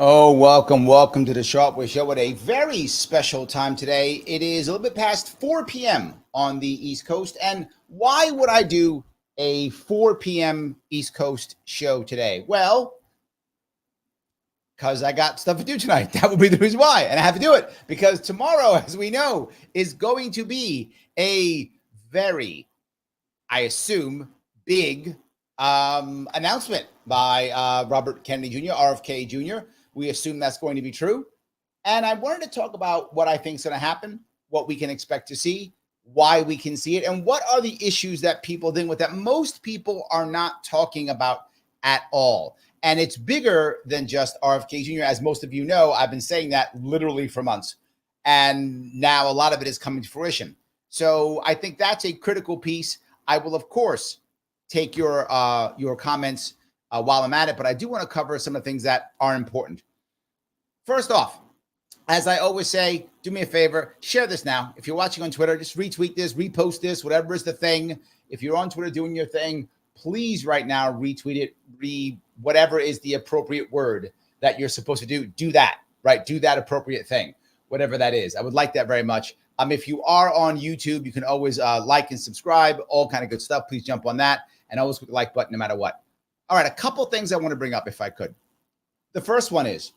Oh, welcome to the Sharpe Show at a very special time today. It is a little bit past 4 p.m. on the East Coast. And why would I do a 4 p.m. East Coast show today? Well, because I got stuff to do tonight. That would be the reason why. And I have to do it because tomorrow, as we know, is going to be a very, I assume, big announcement by Robert Kennedy Jr., RFK Jr. We assume that's going to be true. And I wanted to talk about what I think is going to happen, what we can expect to see, why we can see it, and what are the issues that people deal with that most people are not talking about at all. And it's bigger than just RFK Jr. As most of you know, I've been saying that literally for months. And now a lot of it is coming to fruition. So I think that's a critical piece. I will, of course, take your comments while I'm at it, but I do want to cover some of the things that are important. First off, as I always say, do me a favor, share this now. If you're watching on Twitter, just retweet this, repost this, whatever is the thing. If you're on Twitter doing your thing, please right now retweet it, whatever is the appropriate word that you're supposed to do. Do that, right? Do that appropriate thing, whatever that is. I would like that very much. If you are on YouTube, you can always like and subscribe, all kind of good stuff. Please jump on that and always click the like button no matter what. All right, a couple things I want to bring up if I could. The first one is,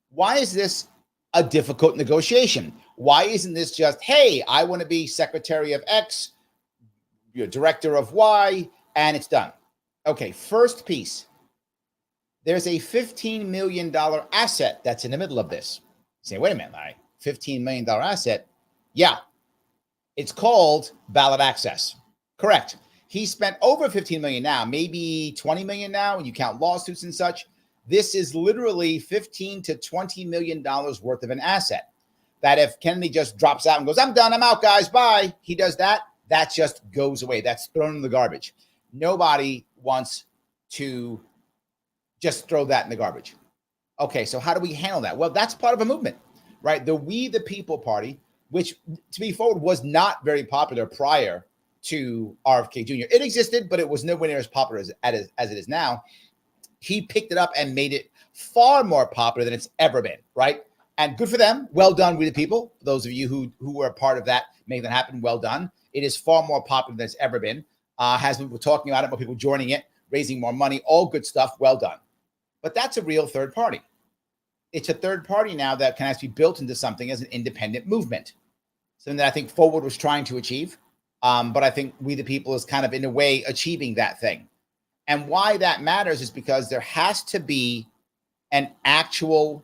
why is this a difficult negotiation? Why isn't this just, hey, I want to be secretary of X, you're director of Y, and it's done? Okay, first piece. There's a $15 million asset that's in the middle of this. You say, wait a minute, Larry, $15 million asset? Yeah, it's called ballot access. Correct. He spent over 15 million now, maybe 20 million now when you count lawsuits and such. This is literally 15 to 20 million dollars worth of an asset that if Kennedy just drops out and goes, I'm done, I'm out, guys, bye. He does that, that just goes away. That's thrown in the garbage. Nobody wants to just throw that in the garbage. Okay, so how do we handle that? Well, that's part of a movement, right? The We the People Party, which, to be forward, was not very popular prior to RFK Jr. It existed, but it was nowhere near as popular as it is now. He picked it up and made it far more popular than it's ever been, right? And good for them. Well done, We the People. For those of you who were a part of that, making that happen, well done. It is far more popular than it's ever been. Has people talking about it, more people joining it, raising more money, all good stuff, well done. But that's a real third party. It's a third party now that can actually be built into something as an independent movement. Something that I think Forward was trying to achieve. But I think We the People is kind of, in a way, achieving that thing. And why that matters is because there has to be an actual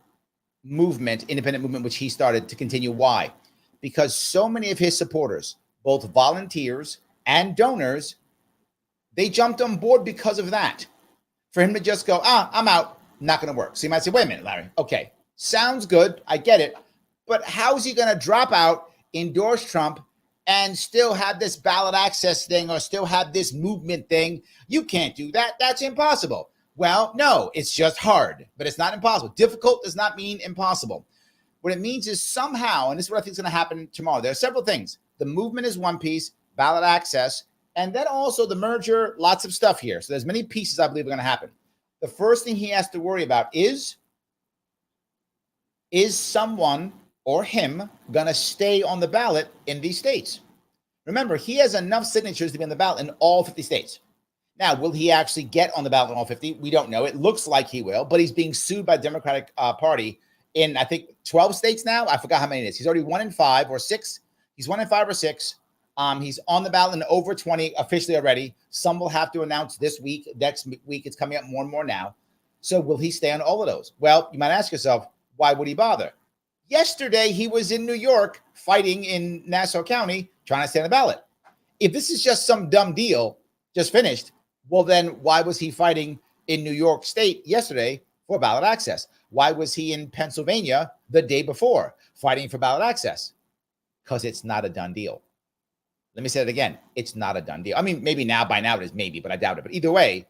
movement, independent movement, which he started to continue. Why? Because so many of his supporters, both volunteers and donors, they jumped on board because of that. For him to just go, I'm out, not going to work. So you might say, wait a minute, Larry. Okay, sounds good. I get it. But how's he going to drop out, endorse Trump, and still have this ballot access thing or still have this movement thing? You can't do that. That's impossible. Well, no, it's just hard, but it's not impossible. Difficult does not mean impossible. What it means is somehow, and this is what I think is going to happen tomorrow, there are several things. The movement is one piece, ballot access, and then also the merger, lots of stuff here. So there's many pieces I believe are going to happen. The first thing he has to worry about is someone or him going to stay on the ballot in these states? Remember, he has enough signatures to be on the ballot in all 50 states. Now, will he actually get on the ballot in all 50? We don't know. It looks like he will, but he's being sued by the Democratic Party in, I think, 12 states now. I forgot how many it is. He's already 1 in 5 or 6. He's 1 in 5 or 6. He's on the ballot in over 20 officially already. Some will have to announce this week. Next week, it's coming up more and more now. So will he stay on all of those? Well, you might ask yourself, why would he bother? Yesterday, he was in New York fighting in Nassau County, trying to stay on the ballot. If this is just some dumb deal, just finished, well, then why was he fighting in New York State yesterday for ballot access? Why was he in Pennsylvania the day before fighting for ballot access? Because it's not a done deal. Let me say it again. It's not a done deal. I mean, maybe by now it is maybe, but I doubt it. But either way,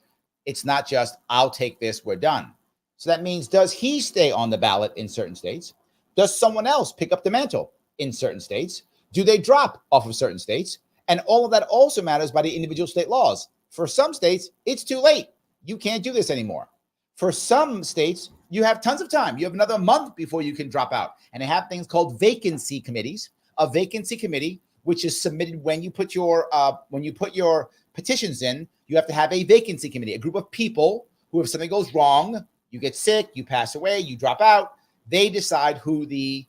it's not just, I'll take this, we're done. So that means, does he stay on the ballot in certain states? Does someone else pick up the mantle in certain states? Do they drop off of certain states? And all of that also matters by the individual state laws. For some states, it's too late. You can't do this anymore. For some states, you have tons of time. You have another month before you can drop out. And they have things called vacancy committees. A vacancy committee, which is submitted when you put your petitions in, you have to have a vacancy committee, a group of people who, if something goes wrong, you get sick, you pass away, you drop out, they decide they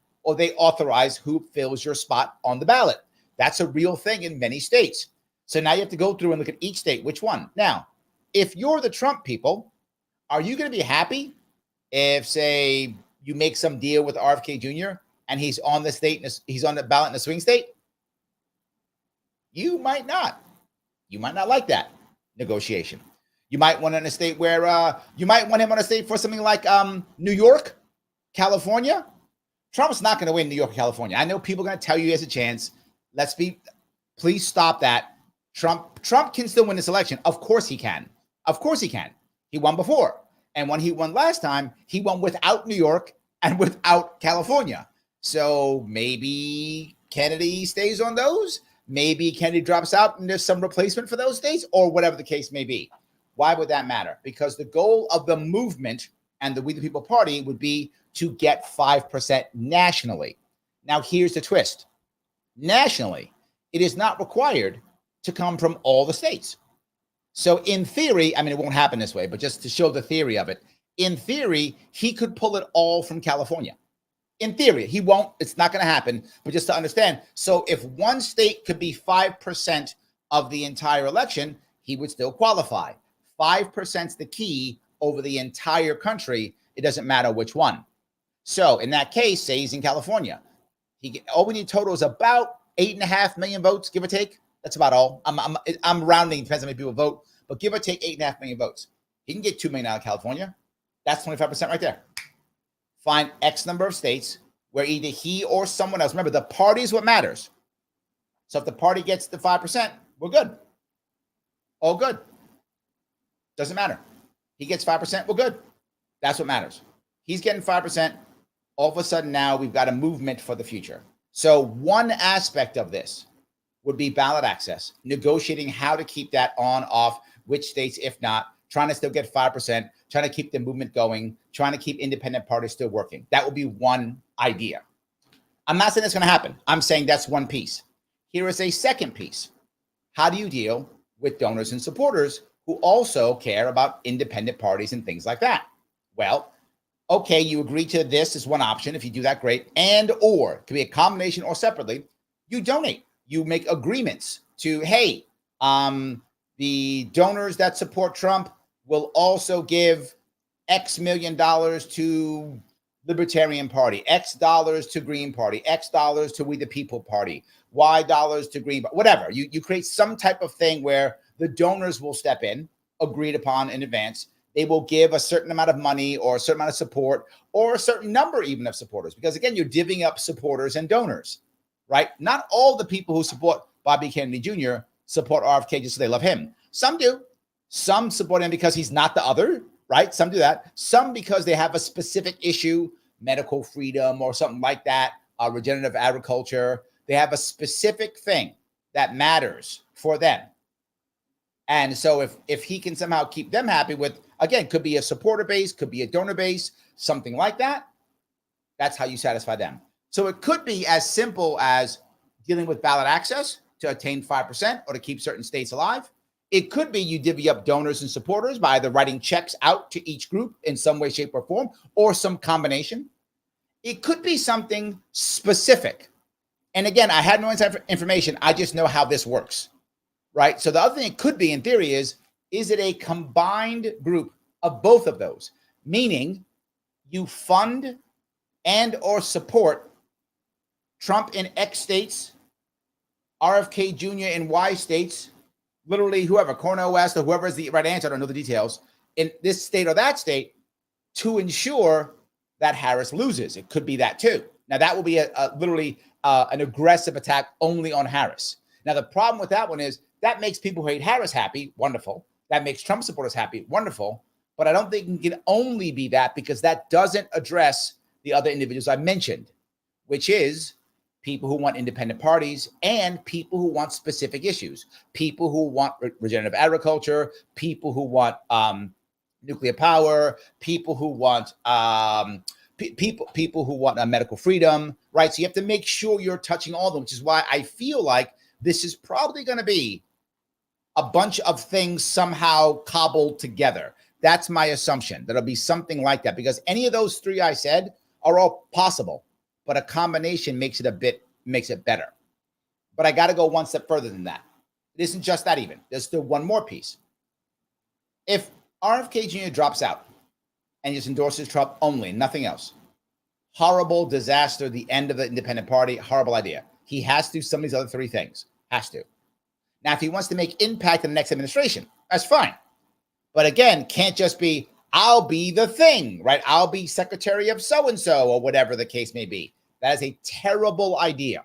authorize who fills your spot on the ballot. That's a real thing in many states. So now you have to go through and look at each state, which one. Now, if you're the Trump people, are you going to be happy if, say, you make some deal with RFK Jr. and he's on the ballot in a swing state? You might not. You might not like that negotiation. You might want in a state where you might want him on a state for something like New York, California. Trump's not going to win New York, California. I know people are going to tell you he has a chance. Please stop that. Trump can still win this election. Of course he can. Of course he can. He won before. And when he won last time, he won without New York and without California. So maybe Kennedy stays on those. Maybe Kennedy drops out and there's some replacement for those states, or whatever the case may be. Why would that matter? Because the goal of the movement and the We the People Party would be to get 5% nationally. Now, here's the twist. Nationally, it is not required to come from all the states. So in theory, I mean, it won't happen this way, but just to show the theory of it, in theory, he could pull it all from California. In theory, he won't. It's not going to happen. But just to understand, so if one state could be 5% of the entire election, he would still qualify. 5% is the key over the entire country. It doesn't matter which one. So in that case, say he's in California. All we need total is about 8.5 million votes, give or take. That's about all. I'm rounding, depends on how many people vote, but give or take 8.5 million votes. He can get 2 million out of California. That's 25% right there. Find X number of states where either he or someone else, remember, the party is what matters. So if the party gets the 5%, we're good. All good. Doesn't matter. He gets 5%, we're good. That's what matters. He's getting 5%. All of a sudden now we've got a movement for the future. So one aspect of this would be ballot access, negotiating how to keep that on, off, which states, if not, trying to still get 5%, trying to keep the movement going, trying to keep independent parties still working. That would be one idea. I'm not saying that's going to happen. I'm saying that's one piece. Here is a second piece. How do you deal with donors and supporters who also care about independent parties and things like that? Well, okay, you agree to this is one option. If you do that, great. And or, it could be a combination or separately, you donate. You make agreements to, hey, the donors that support Trump will also give X million dollars to Libertarian Party, X dollars to Green Party, X dollars to We the People Party, Y dollars to Green, whatever. You create some type of thing where the donors will step in, agreed upon in advance. They will give a certain amount of money or a certain amount of support or a certain number even of supporters. Because again, you're divvying up supporters and donors, right? Not all the people who support Bobby Kennedy Jr. support RFK just so they love him. Some do. Some support him because he's not the other, right? Some do that. Some because they have a specific issue, medical freedom or something like that, regenerative agriculture. They have a specific thing that matters for them. And so if he can somehow keep them happy with, again, could be a supporter base, could be a donor base, something like that, that's how you satisfy them. So it could be as simple as dealing with ballot access to attain 5% or to keep certain states alive. It could be you divvy up donors and supporters by either writing checks out to each group in some way, shape, or form, or some combination. It could be something specific. And again, I had no inside information. I just know how this works, right? So the other thing it could be in theory is it a combined group of both of those? Meaning you fund and or support Trump in X states, RFK Jr. in Y states, literally whoever, Cornel West or whoever is the right answer, I don't know the details, in this state or that state to ensure that Harris loses. It could be that too. Now that will be literally an aggressive attack only on Harris. Now the problem with that one is that makes people who hate Harris happy, wonderful. That makes Trump supporters happy, wonderful. But I don't think it can only be that because that doesn't address the other individuals I mentioned, which is people who want independent parties and people who want specific issues, people who want regenerative agriculture, people who want nuclear power, people who want people who want medical freedom, right? So you have to make sure you're touching all of them, which is why I feel like this is probably going to be a bunch of things somehow cobbled together. That's my assumption. That'll be something like that, because any of those three I said are all possible, but a combination makes it better. But I got to go one step further than that. It isn't just that even. There's still one more piece. If RFK Jr. drops out and just endorses Trump only, nothing else, horrible disaster, the end of the independent party, horrible idea. He has to do some of these other three things. Has to. Now, if he wants to make impact in the next administration, that's fine. But again, can't just be, I'll be the thing, right? I'll be secretary of so-and-so or whatever the case may be. That is a terrible idea.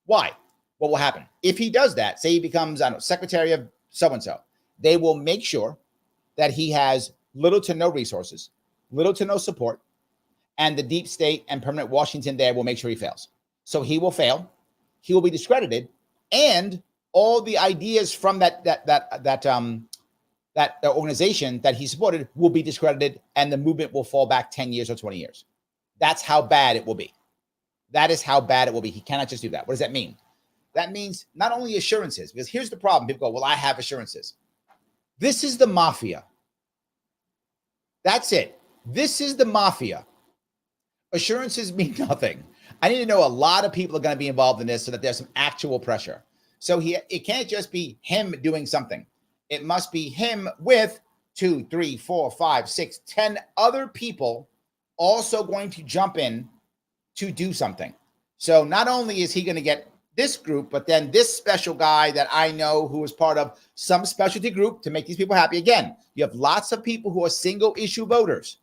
Why? What will happen? If he does that, say he becomes, I don't know, secretary of so-and-so, they will make sure that he has little to no resources, little to no support, and the deep state and permanent Washington there will make sure he fails. So he will fail. He will be discredited, and all the ideas from that organization that he supported will be discredited, and the movement will fall back 10 years or 20 years. That's how bad it will be. That is how bad it will be. He cannot just do that. What does that mean? That means not only assurances, because here's the problem. People go, well, I have assurances. This is the mafia. That's it. This is the mafia. Assurances mean nothing. I need to know a lot of people are going to be involved in this so that there's some actual pressure. So it can't just be him doing something. It must be him with 2, 3, 4, 5, 6, 10 other people also going to jump in to do something. So not only is he going to get this group, but then this special guy that I know who is part of some specialty group to make these people happy. Again, you have lots of people who are single issue voters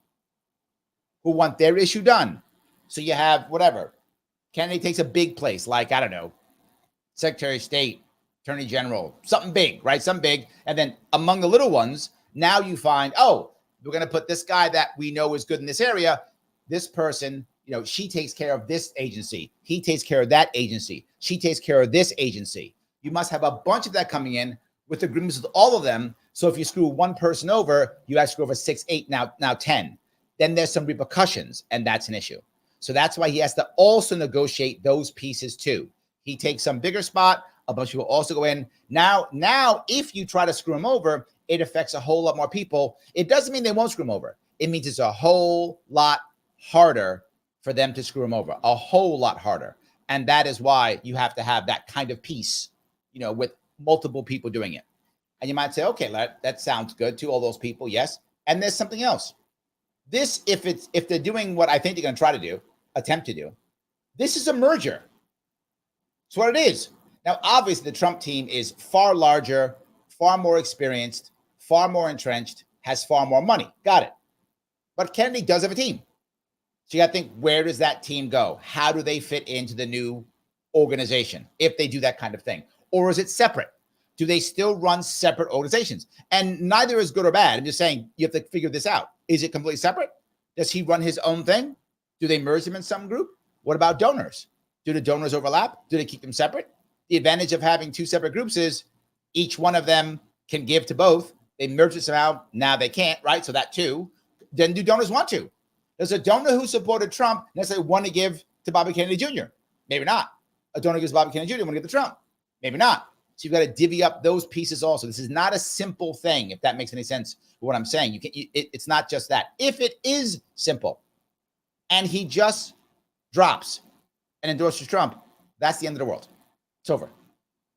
who want their issue done. So you have whatever. Kennedy takes a big place, like, I don't know, Secretary of State, Attorney General, something big, right? Something big. And then among the little ones, now you find, oh, we're going to put this guy that we know is good in this area. This person, you know, she takes care of this agency. He takes care of that agency. She takes care of this agency. You must have a bunch of that coming in with agreements with all of them. So if you screw one person over, you actually screw over 6, 8, now 10. Then there's some repercussions, and that's an issue. So that's why he has to also negotiate those pieces too. He takes some bigger spot. A bunch of people also go in. Now, if you try to screw him over, it affects a whole lot more people. It doesn't mean they won't screw him over. It means it's a whole lot harder for them to screw him over, a whole lot harder. And that is why you have to have that kind of piece, you know, with multiple people doing it. And you might say, okay, that sounds good to all those people. Yes. And there's something else. This, if they're doing what I think they're going to try to do, attempt to do, this is a merger. It's what it is. Now, obviously, the Trump team is far larger, far more experienced, far more entrenched, has far more money. Got it. But Kennedy does have a team. So you got to think, where does that team go? How do they fit into the new organization if they do that kind of thing? Or is it separate? Do they still run separate organizations? And neither is good or bad. I'm just saying you have to figure this out. Is it completely separate? Does he run his own thing? Do they merge him in some group? What about donors? Do the donors overlap? Do they keep them separate? The advantage of having two separate groups is each one of them can give to both. They merge it somehow. Now they can't, right? So that too. Then do donors want to? Does a donor who supported Trump necessarily want to give to Bobby Kennedy Jr.? Maybe not. A donor gives Bobby Kennedy Jr. want to give to Trump? Maybe not. So you've got to divvy up those pieces also. This is not a simple thing, if that makes any sense for what I'm saying. It's not just that. If it is simple and he just drops and endorses Trump, that's the end of the world. It's over.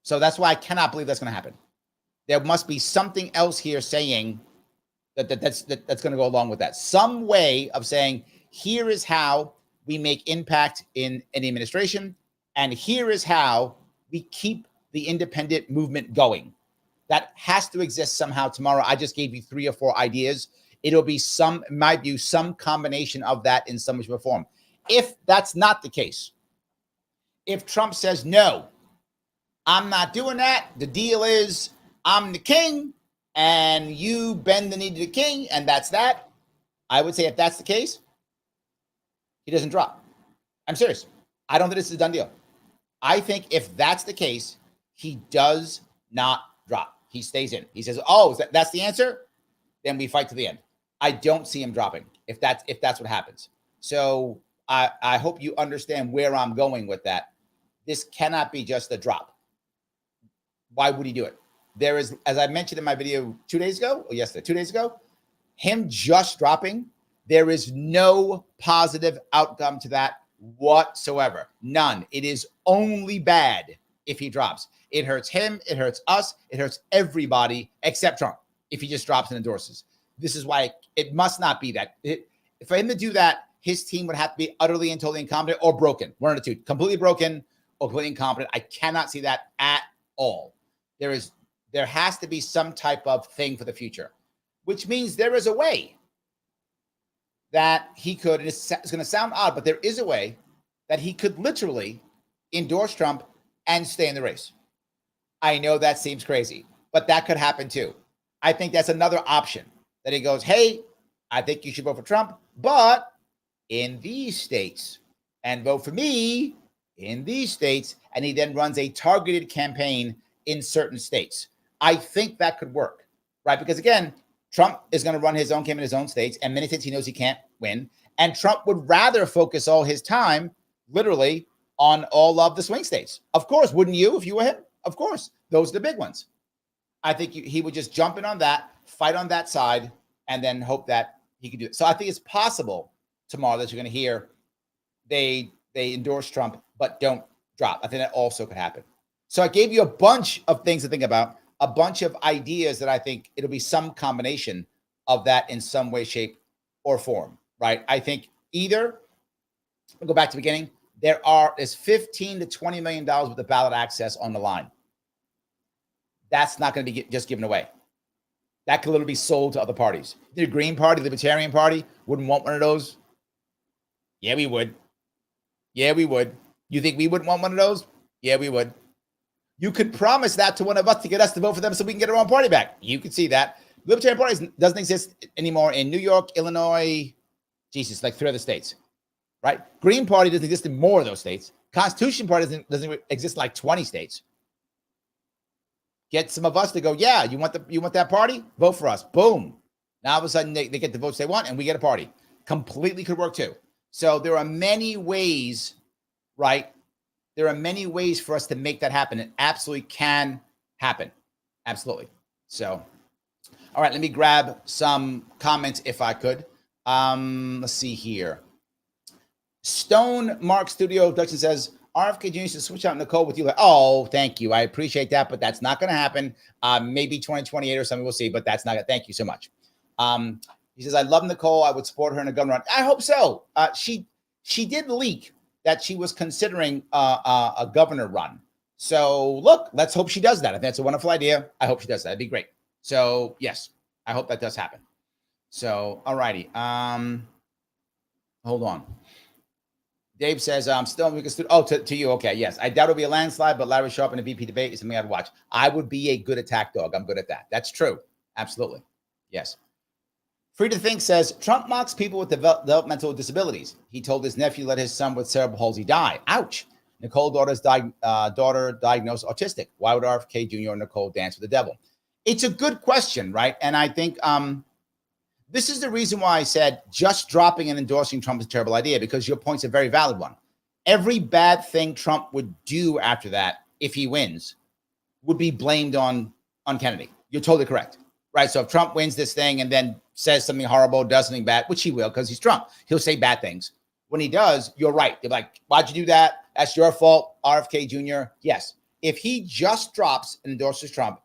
So that's why I cannot believe that's going to happen. There must be something else here saying that's going to go along with that. Some way of saying, here is how we make impact in an administration, and here is how we keep the independent movement going. That has to exist somehow tomorrow. I just gave you 3 or 4 ideas. It'll be in my view, some combination of that in some way or form. If that's not the case, if Trump says, no, I'm not doing that, the deal is I'm the king and you bend the knee to the king, and that's that, I would say if that's the case, he doesn't drop. I'm serious. I don't think this is a done deal. I think if that's the case, he does not drop. He stays in. He says, oh, that's the answer? Then we fight to the end. I don't see him dropping if that's what happens. So I hope you understand where I'm going with that. This cannot be just a drop. Why would he do it? There is, as I mentioned in my video 2 days ago, or yesterday, 2 days ago, him just dropping, there is no positive outcome to that whatsoever. None. It is only bad if he drops. It hurts him. It hurts us. It hurts everybody except Trump if he just drops and endorses. This is why it must not be that. For him to do that, his team would have to be utterly and totally incompetent or broken. One of the two. Completely broken or completely incompetent. I cannot see that at all. There has to be some type of thing for the future, which means there is a way that he could, and it's going to sound odd, but there is a way that he could literally endorse Trump and stay in the race. I know that seems crazy, but that could happen too. I think that's another option that he goes, hey, I think you should vote for Trump, but in these states, and vote for me in these states. And he then runs a targeted campaign in certain states. I think that could work, right? Because again, Trump is going to run his own campaign in his own states, and many states he knows he can't win. And Trump would rather focus all his time, literally, on all of the swing states. Of course, wouldn't you if you were him? Of course, those are the big ones. I think he would just jump in on that, fight on that side, and then hope that he could do it. So I think it's possible tomorrow that you're going to hear they endorse Trump, but don't drop. I think that also could happen. So I gave you a bunch of things to think about, a bunch of ideas that I think it'll be some combination of that in some way, shape, or form, right? I think either, I'll go back to the beginning, there's $15 to $20 million worth of ballot access on the line. That's not going to be just given away. That could literally be sold to other parties. The Green Party, Libertarian Party wouldn't want one of those. Yeah, we would. Yeah, we would. You think we wouldn't want one of those? Yeah, we would. You could promise that to one of us to get us to vote for them so we can get our own party back. You could see that. Libertarian Party doesn't exist anymore in New York, Illinois, Jesus, like 3 other states, right? Green Party doesn't exist in more of those states. Constitution Party doesn't exist in like 20 states. Get some of us to go, yeah, you want that party? Vote for us. Boom. Now all of a sudden they get the votes they want and we get a party. Completely could work too. So there are many ways, right? There are many ways for us to make that happen. It absolutely can happen. Absolutely. So, all right, let me grab some comments if I could. Let's see here. Stone Mark Studio Production says, RFK Jr. should switch out Nicole with you. Oh, thank you. I appreciate that, but that's not going to happen. Maybe 2028 or something. We'll see, but that's not. Thank you so much. He says, I love Nicole. I would support her in a gun run. I hope so. She did leak that she was considering a governor run. So look, let's hope she does that. I think that's a wonderful idea. I hope she does that. That'd be great. So yes, I hope that does happen. So, all righty. Hold on. Dave says, still, to you. Okay. Yes. I doubt it'll be a landslide, but Larry Sharpe in a VP debate is something I'd watch. I would be a good attack dog. I'm good at that. That's true. Absolutely. Yes. Free to Think says, Trump mocks people with developmental disabilities. He told his nephew to let his son with cerebral palsy die. Ouch. Nicole daughter diagnosed autistic. Why would RFK Jr. or Nicole dance with the devil? It's a good question, right? And I think this is the reason why I said just dropping and endorsing Trump is a terrible idea, because your point's a very valid one. Every bad thing Trump would do after that, if he wins, would be blamed on Kennedy. You're totally correct, right? So if Trump wins this thing and then says something horrible, does something bad, which he will because he's Trump, he'll say bad things. When he does, you're right. They're like, why'd you do that? That's your fault, RFK Jr. Yes. If he just drops and endorses Trump,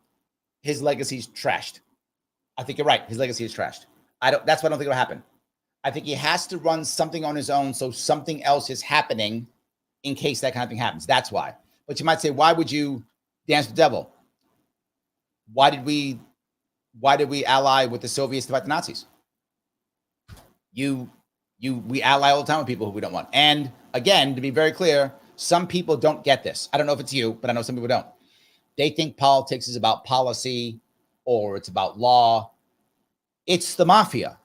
his legacy's trashed. I think you're right. His legacy is trashed. That's why I don't think it'll happen. I think he has to run something on his own so something else is happening in case that kind of thing happens. That's why. But you might say, why would you dance with the devil? Why did we ally with the Soviets to fight the Nazis? We ally all the time with people who we don't want. And again, to be very clear, some people don't get this. I don't know if it's you, but I know some people don't. They think politics is about policy or it's about law. It's the mafia.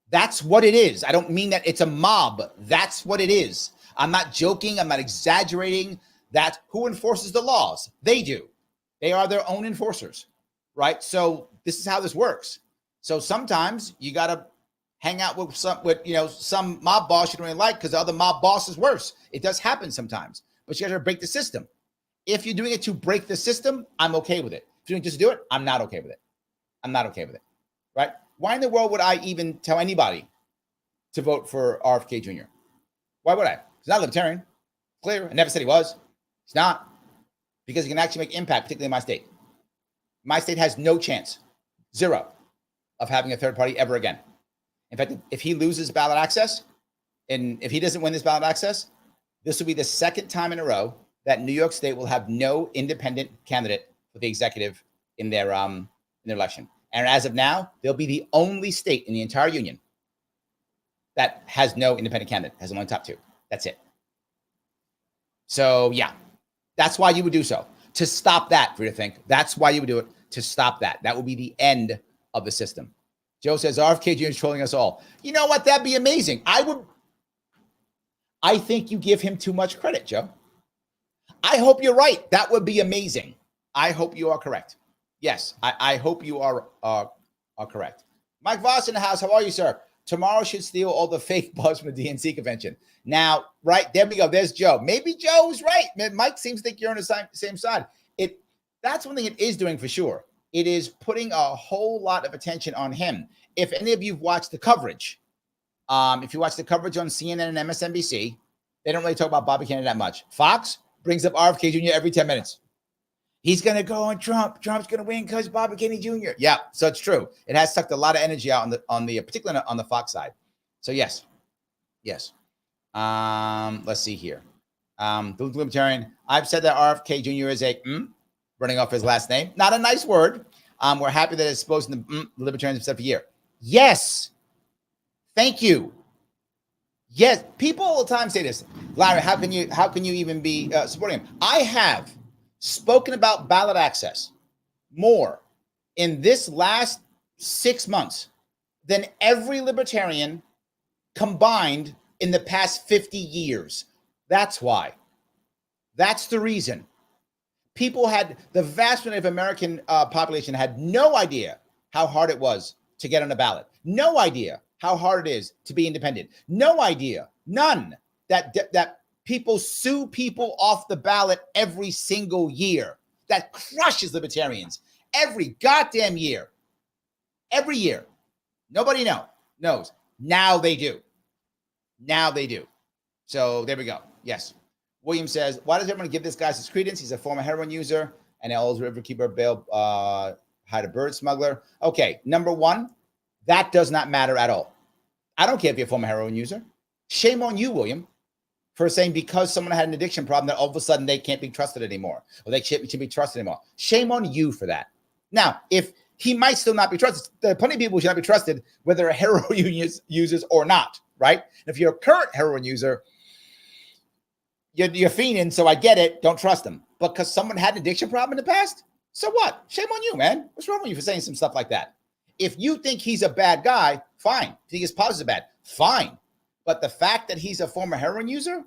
That's what it is. I don't mean that it's a mob. That's what it is. I'm not joking. I'm not exaggerating. That's who enforces the laws. They do. They are their own enforcers, right? So this is how this works. So sometimes you got to hang out with some mob boss you don't really like because the other mob boss is worse. It does happen sometimes, but you got to break the system. If you're doing it to break the system, I'm okay with it. If you're doing it just to do it, I'm not okay with it. I'm not okay with it, right? Why in the world would I even tell anybody to vote for RFK Jr.? Why would I? He's not libertarian. Clear. I never said he was. He's not. Because he can actually make impact, particularly in my state. My state has no chance, zero, of having a third party ever again. In fact, if he loses ballot access, and if he doesn't win this ballot access, this will be the second time in a row that New York State will have no independent candidate for the executive in their election. And as of now, they'll be the only state in the entire union that has no independent candidate, has only top two. That's it. So yeah, that's why you would do so. To stop that, for you to think, that's why you would do it, to stop that. That would be the end of the system. Joe says, RFK Jr. is trolling us all. You know what? That'd be amazing. I think you give him too much credit, Joe. I hope you're right. That would be amazing. I hope you are correct. Yes, I hope you are correct. Mike Voss in the house. How are you, sir? Tomorrow should steal all the fake buzz from the DNC convention. Now, right, there we go. There's Joe. Maybe Joe's right. Mike seems to think you're on the same side. That's one thing it is doing for sure. It is putting a whole lot of attention on him. If any of you've watched the coverage, if you watch the coverage on CNN and MSNBC, they don't really talk about Bobby Kennedy that much. Fox brings up RFK Jr. every 10 minutes. He's going to go on Trump. Trump's going to win because Bobby Kennedy Jr. Yeah, so it's true. It has sucked a lot of energy out particularly on the Fox side. So yes. Let's see here. The Libertarian. I've said that RFK Jr. is a running off his last name. Not a nice word. We're happy that it's supposed to the Libertarians have said for a year. Yes. Thank you. Yes. People all the time say this. Larry, how can you even be supporting him? I have spoken about ballot access more in this last 6 months than every libertarian combined in the past 50 years. That's why. That's the reason. The vast majority of American population had no idea how hard it was to get on a ballot. No idea how hard it is to be independent. No idea, none, that people sue people off the ballot every single year. That crushes libertarians every goddamn year. Every year. Nobody knows. Now they do. So there we go. Yes. William says, why does everyone give this guy such credence? He's a former heroin user and L's riverkeeper, bail, hide a bird smuggler. Okay, number one, that does not matter at all. I don't care if you're a former heroin user. Shame on you, William, for saying because someone had an addiction problem that all of a sudden they can't be trusted anymore, or they should be trusted anymore. Shame on you for that. Now, if he might still not be trusted, there are plenty of people who should not be trusted, whether they're heroin users or not, right? And if you're a current heroin user, you're fiending, so I get it. Don't trust them. But because someone had an addiction problem in the past, so what? Shame on you, man. What's wrong with you for saying some stuff like that? If you think he's a bad guy, fine. If you think his policies are bad, fine. But the fact that he's a former heroin user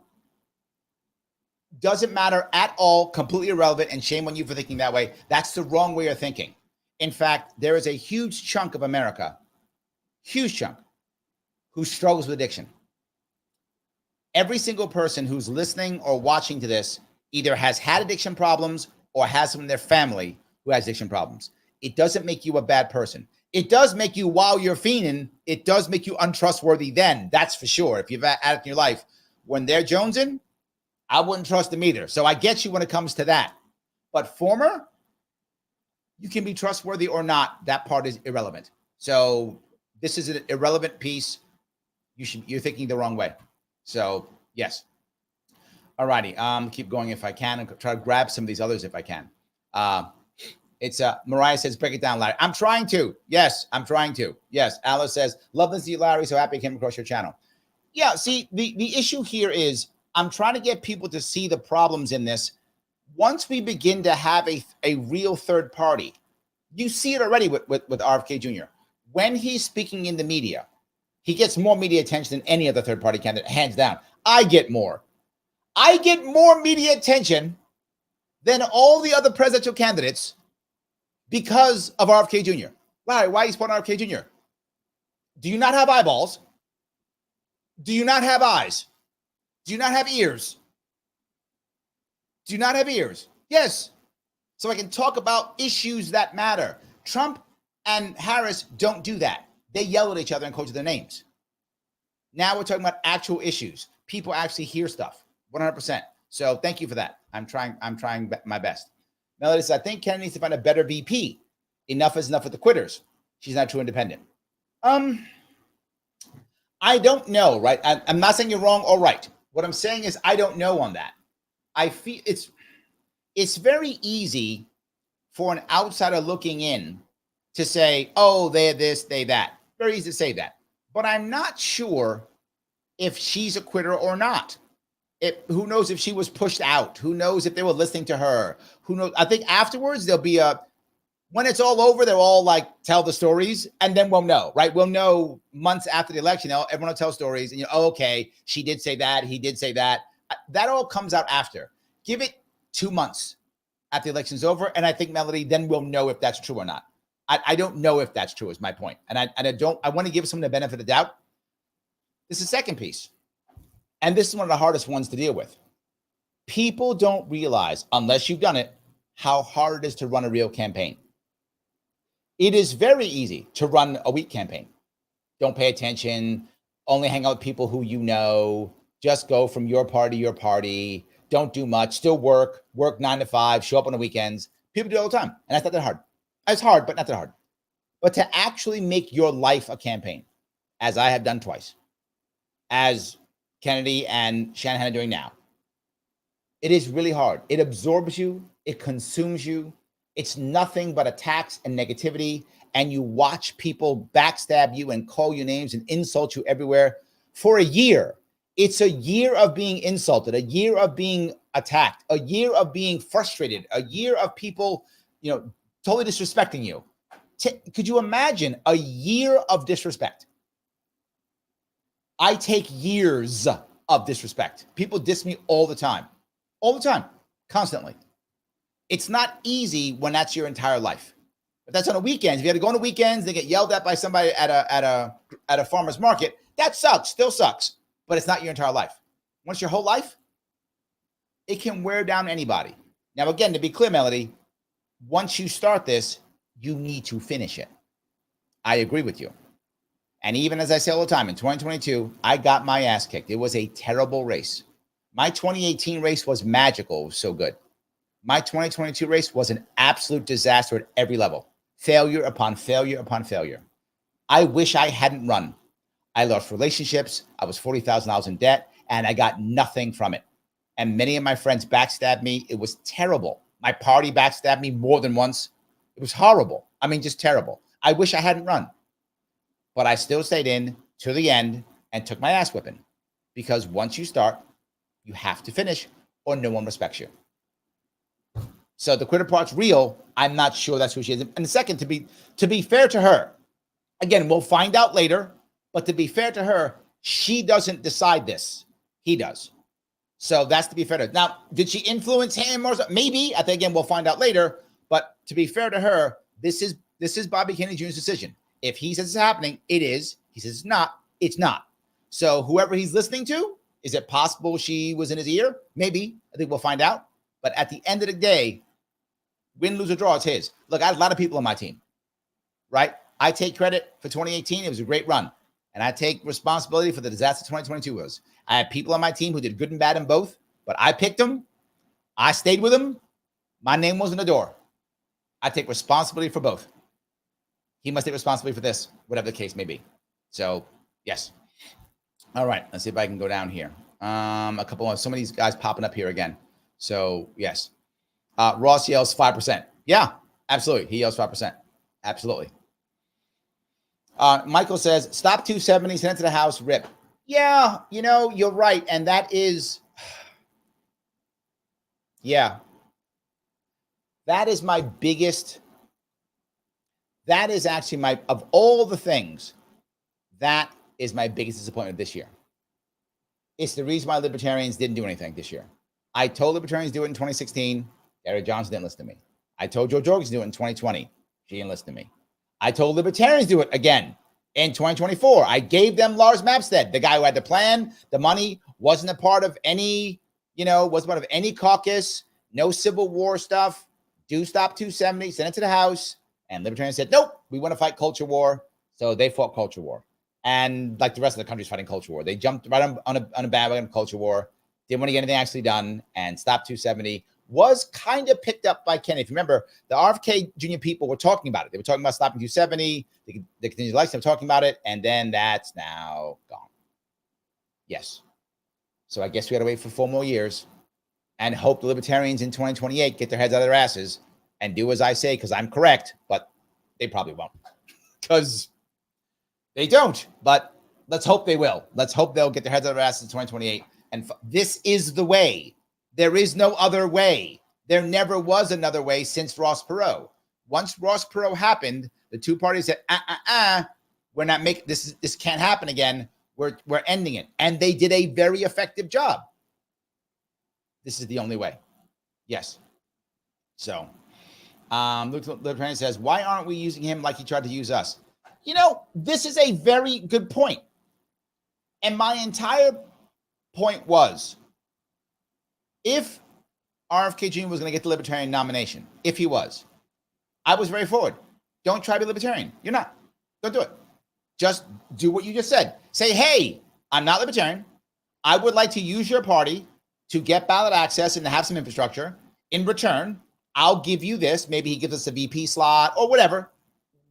doesn't matter at all, completely irrelevant, and shame on you for thinking that way. That's the wrong way of thinking. In fact, there is a huge chunk of America, who struggles with addiction. Every single person who's listening or watching to this either has had addiction problems or has someone in their family who has addiction problems. It doesn't make you a bad person. It does make you, while you're fiending, it does make you untrustworthy then. That's for sure. If you've had it in your life, when they're jonesing, I wouldn't trust them either. So I get you when it comes to that. But former, you can be trustworthy or not. That part is irrelevant. So this is an irrelevant piece. You're thinking the wrong way. So yes. All righty. Keep going if I can and try to grab some of these others if I can. It's Mariah says, break it down, Larry. I'm trying to. Yes, I'm trying to. Yes. Alice says, love this, Larry. So happy I came across your channel. Yeah. See, the issue here is I'm trying to get people to see the problems in this. Once we begin to have a real third party, you see it already with RFK Jr. When he's speaking in the media, he gets more media attention than any other third party candidate, hands down. I get more media attention than all the other presidential candidates because of RFK Jr. Why you supporting RFK Jr.? Do you not have eyeballs? Do you not have eyes? Do you not have ears? Do you not have ears? Yes. So I can talk about issues that matter. Trump and Harris don't do that. They yell at each other and call each other names. Now we're talking about actual issues. People actually hear stuff. 100%. So thank you for that. I'm trying my best. Melody says, I think Kennedy needs to find a better VP. Enough is enough with the quitters. She's not true independent. I don't know, right? I'm not saying you're wrong or right. What I'm saying is I don't know on that. I feel it's very easy for an outsider looking in to say, oh, they're this, they that. Very easy to say that. But I'm not sure if she's a quitter or not. Who knows if she was pushed out? Who knows if they were listening to her? Who knows? I think afterwards there'll be when it's all over, they'll all like tell the stories, and then we'll know, right? We'll know months after the election. Everyone will tell stories, and okay, she did say that, he did say that. That all comes out after. Give it 2 months after the election's over, and I think, Melody, then we'll know if that's true or not. I don't know if that's true is my point, and I want to give someone the benefit of the doubt. This is the second piece, and this is one of the hardest ones to deal with. People don't realize, unless you've done it, how hard it is to run a real campaign. It is very easy to run a weak campaign. Don't pay attention. Only hang out with people who you know. Just go from your party to your party. Don't do much. Still work 9 to 5. Show up on the weekends. People do it all the time. And that's not that hard. It's hard, but not that hard. But to actually make your life a campaign, as I have done twice, as Kennedy and Shanahan are doing now, it is really hard. It absorbs you. It consumes you. It's nothing but attacks and negativity. And you watch people backstab you and call you names and insult you everywhere for a year. It's a year of being insulted, a year of being attacked, a year of being frustrated, a year of people, totally disrespecting you. Could you imagine a year of disrespect? I take years of disrespect. People diss me all the time, constantly. It's not easy when that's your entire life. But that's on the weekends. If you had to go on the weekends, they get yelled at by somebody at a farmer's market. That sucks, still sucks. But it's not your entire life. Once your whole life, it can wear down anybody. Now, again, to be clear, Melody, once you start this, you need to finish it. I agree with you. And even as I say all the time, in 2022, I got my ass kicked. It was a terrible race. My 2018 race was magical. It was so good. My 2022 race was an absolute disaster at every level. Failure upon failure upon failure. I wish I hadn't run. I lost relationships. I was $40,000 in debt, and I got nothing from it. And many of my friends backstabbed me. It was terrible. My party backstabbed me more than once. It was horrible. I mean, just terrible. I wish I hadn't run. But I still stayed in to the end and took my ass whipping. Because once you start, you have to finish or no one respects you. So the quitter part's real. I'm not sure that's who she is. And second, to be fair to her, again, we'll find out later, but to be fair to her, she doesn't decide this. He does. So that's to be fair to her. Now, did she influence him or something? Maybe. I think, again, we'll find out later. But to be fair to her, this is Bobby Kennedy Jr.'s decision. If he says it's happening, it is. He says it's not, it's not. So whoever he's listening to, is it possible she was in his ear? Maybe. I think we'll find out. But at the end of the day, win, lose, or draw, it's his. Look, I had a lot of people on my team, right? I take credit for 2018. It was a great run. And I take responsibility for the disaster 2022 was. I had people on my team who did good and bad in both, but I picked them. I stayed with them. My name was on the door. I take responsibility for both. He must take responsibility for this, whatever the case may be. So, yes. All right. Let's see if I can go down here. Some of these guys popping up here again. So, yes. Ross yells 5%. Yeah, absolutely. He yells 5%. Absolutely. Michael says, stop 270, send it to the House, rip. Yeah, you're right. And that is, yeah. That is my biggest, that is actually of all the things, that is my biggest disappointment this year. It's the reason why libertarians didn't do anything this year. I told libertarians to do it in 2016. Gary Johnson didn't listen to me. I told Joe Jorgensen to do it in 2020. She didn't listen to me. I told libertarians do it again in 2024. I gave them Lars Mapstead, the guy who had the plan, the money, wasn't a part of any, wasn't part of any caucus, no Civil War stuff. Do stop 270, send it to the House. And libertarians said, nope, we want to fight culture war. So they fought culture war. And like the rest of the country's fighting culture war. They jumped right on a bandwagon of culture war. Didn't want to get anything actually done. And Stop 270 was kind of picked up by Kenny. If you remember, the RFK Jr. people were talking about it. They were talking about stopping 270. The continued election, they were talking about it. And then that's now gone. Yes. So I guess we got to wait for 4 more years and hope the libertarians in 2028 get their heads out of their asses and do as I say, because I'm correct, but they probably won't. Because they don't, but let's hope they will. Let's hope they'll get their heads out of their asses in 2028. And this is the way. There is no other way. There never was another way since Ross Perot. Once Ross Perot happened, the two parties said, we're not making this. This can't happen again. We're ending it. And they did a very effective job. This is the only way. Yes. So, Libertarian says, why aren't we using him like he tried to use us? This is a very good point. And my entire point was, if RFK Jr. was going to get the Libertarian nomination, if he was, I was very forward. Don't try to be Libertarian. You're not. Don't do it. Just do what you just said. Say, hey, I'm not Libertarian. I would like to use your party to get ballot access and to have some infrastructure. In return, I'll give you this. Maybe he gives us a VP slot or whatever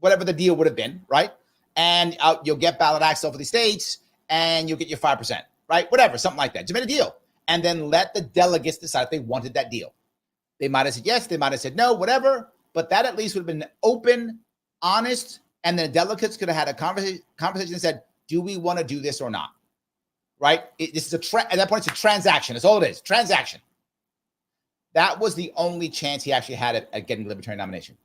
the deal would have been, right? And you'll get ballot access over the states and you'll get your 5%, right? Whatever, something like that. Just made a deal. And then let the delegates decide if they wanted that deal. They might have said yes, they might have said no, whatever. But that at least would have been open, honest, and then the delegates could have had a conversation and said, do we want to do this or not? Right? This is at that point, it's a transaction. That's all it is, transaction. That was the only chance he actually had at getting the Libertarian nomination.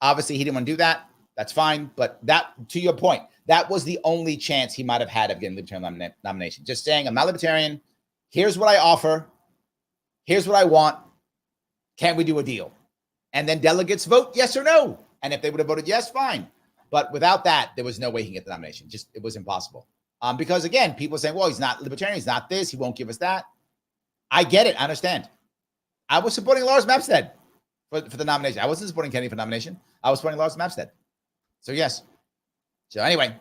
Obviously, he didn't want to do that. That's fine. But that, to your point, that was the only chance he might have had of getting the Libertarian nomination. Just saying, I'm not Libertarian. Here's what I offer. Here's what I want. Can we do a deal? And then delegates vote yes or no. And if they would have voted yes, fine. But without that, there was no way he can get the nomination. Just, it was impossible. Because again, people are saying, well, he's not Libertarian. He's not this. He won't give us that. I get it. I understand. I was supporting Lars Mapstead for the nomination. I wasn't supporting Kenny for nomination. I was supporting Lars Mapstead. So yes. So anyway,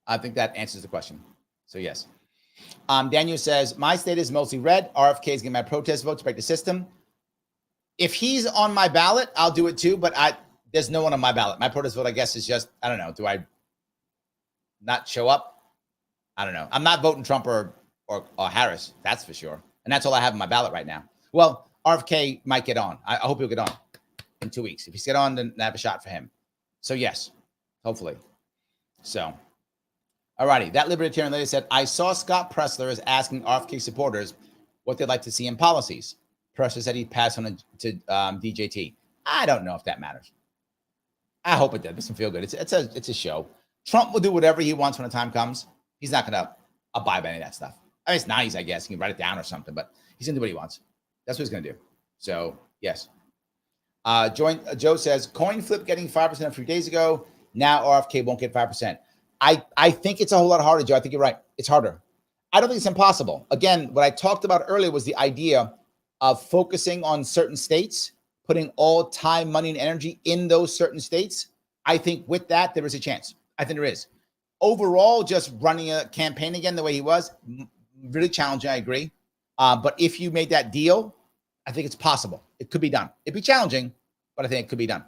I think that answers the question. So yes. Daniel says, my state is mostly red. RFK is getting my protest vote to break the system. If he's on my ballot, I'll do it too, but there's no one on my ballot. My protest vote, I guess, is just, I don't know. Do I not show up? I don't know. I'm not voting Trump or Harris. That's for sure. And that's all I have on my ballot right now. Well, RFK might get on. I hope he'll get on in 2 weeks. If he's get on, then I have a shot for him. So yes, hopefully. So, all righty. That libertarian lady said, I saw Scott Pressler is asking RFK supporters what they'd like to see in policies. Pressler said he'd pass on to DJT. I don't know if that matters. I hope it does. It doesn't feel good. It's a show. Trump will do whatever he wants when the time comes. He's not going to abide by any of that stuff. I mean, it's nice, I guess. He can write it down or something, but he's going to do what he wants. That's what he's going to do. So, yes. Joe says, coin flip getting 5% a few days ago. Now RFK won't get 5%. I think it's a whole lot harder, Joe. I think you're right. It's harder. I don't think it's impossible. Again, what I talked about earlier was the idea of focusing on certain states, putting all time, money, and energy in those certain states. I think with that, there is a chance. I think there is. Overall, just running a campaign again the way he was, really challenging, I agree. But if you made that deal, I think it's possible. It could be done. It'd be challenging, but I think it could be done.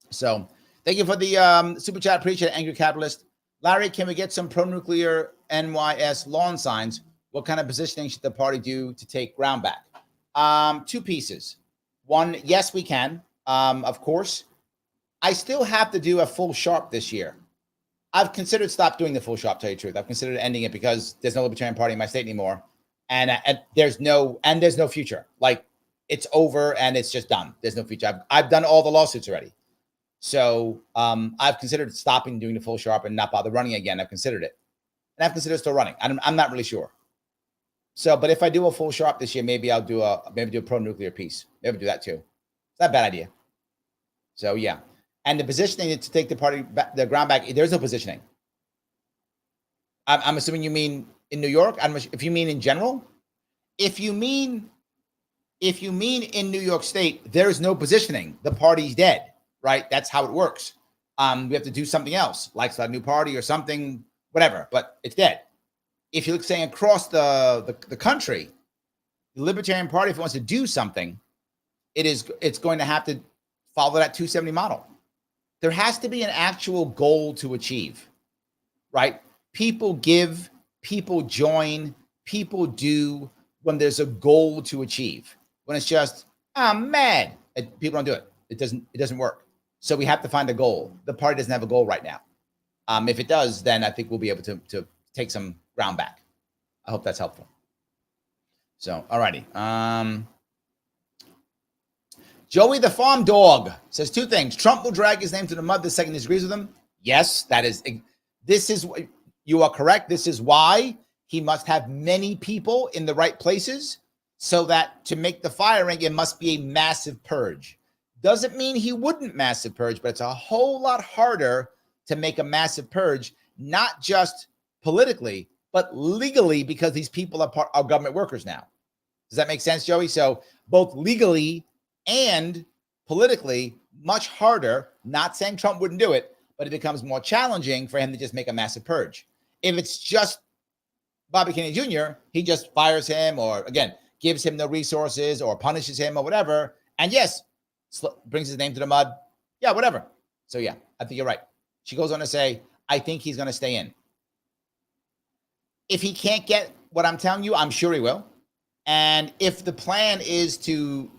So thank you for the super chat. Appreciate it, Angry Capitalist. Larry, can we get some pro-nuclear NYS lawn signs? What kind of positioning should the party do to take ground back? 2 pieces. One, yes, we can. Of course. I still have to do a full Sharpe this year. I've considered stop doing the full Sharpe, tell you the truth. I've considered ending it because there's no Libertarian Party in my state anymore. And there's no future. Like, it's over and it's just done. There's no future. I've done all the lawsuits already. So I've considered stopping doing the full Sharpe and not bother running again. I've considered it. And I've considered still running. I'm not really sure. So, but if I do a full Sharpe this year, maybe I'll do a pro-nuclear piece. Maybe do that too. It's not a bad idea. So yeah. And the positioning to take the party back, the ground back, there's no positioning. I'm assuming you mean in New York. If you mean in general, if you mean in New York State, there's no positioning. The party's dead, right? That's how it works. We have to do something else, like start a new party or something, whatever. But it's dead. If you look saying across the country, the Libertarian Party, if it wants to do something, it's going to have to follow that 270 model. There has to be an actual goal to achieve, right? People give, people join, people do when there's a goal to achieve. When it's just, I'm mad, people don't do it. It doesn't work. So we have to find a goal. The party doesn't have a goal right now. If it does, then I think we'll be able to take some ground back. I hope that's helpful. So, all righty. Joey the Farm Dog says two things. Trump will drag his name to the mud the second he agrees with him. Yes, you are correct. This is why he must have many people in the right places so that to make the firing, it must be a massive purge. Doesn't mean he wouldn't massive purge, but it's a whole lot harder to make a massive purge, not just politically, but legally, because these people are government workers now. Does that make sense, Joey? So both legally and politically, much harder. Not saying Trump wouldn't do it, but it becomes more challenging for him to just make a massive purge. If it's just Bobby Kennedy Jr., he just fires him or, again, gives him no resources or punishes him or whatever. And yes, brings his name to the mud. Yeah, whatever. So yeah, I think you're right. She goes on to say, I think he's going to stay in. If he can't get what I'm telling you, I'm sure he will. And if the plan is to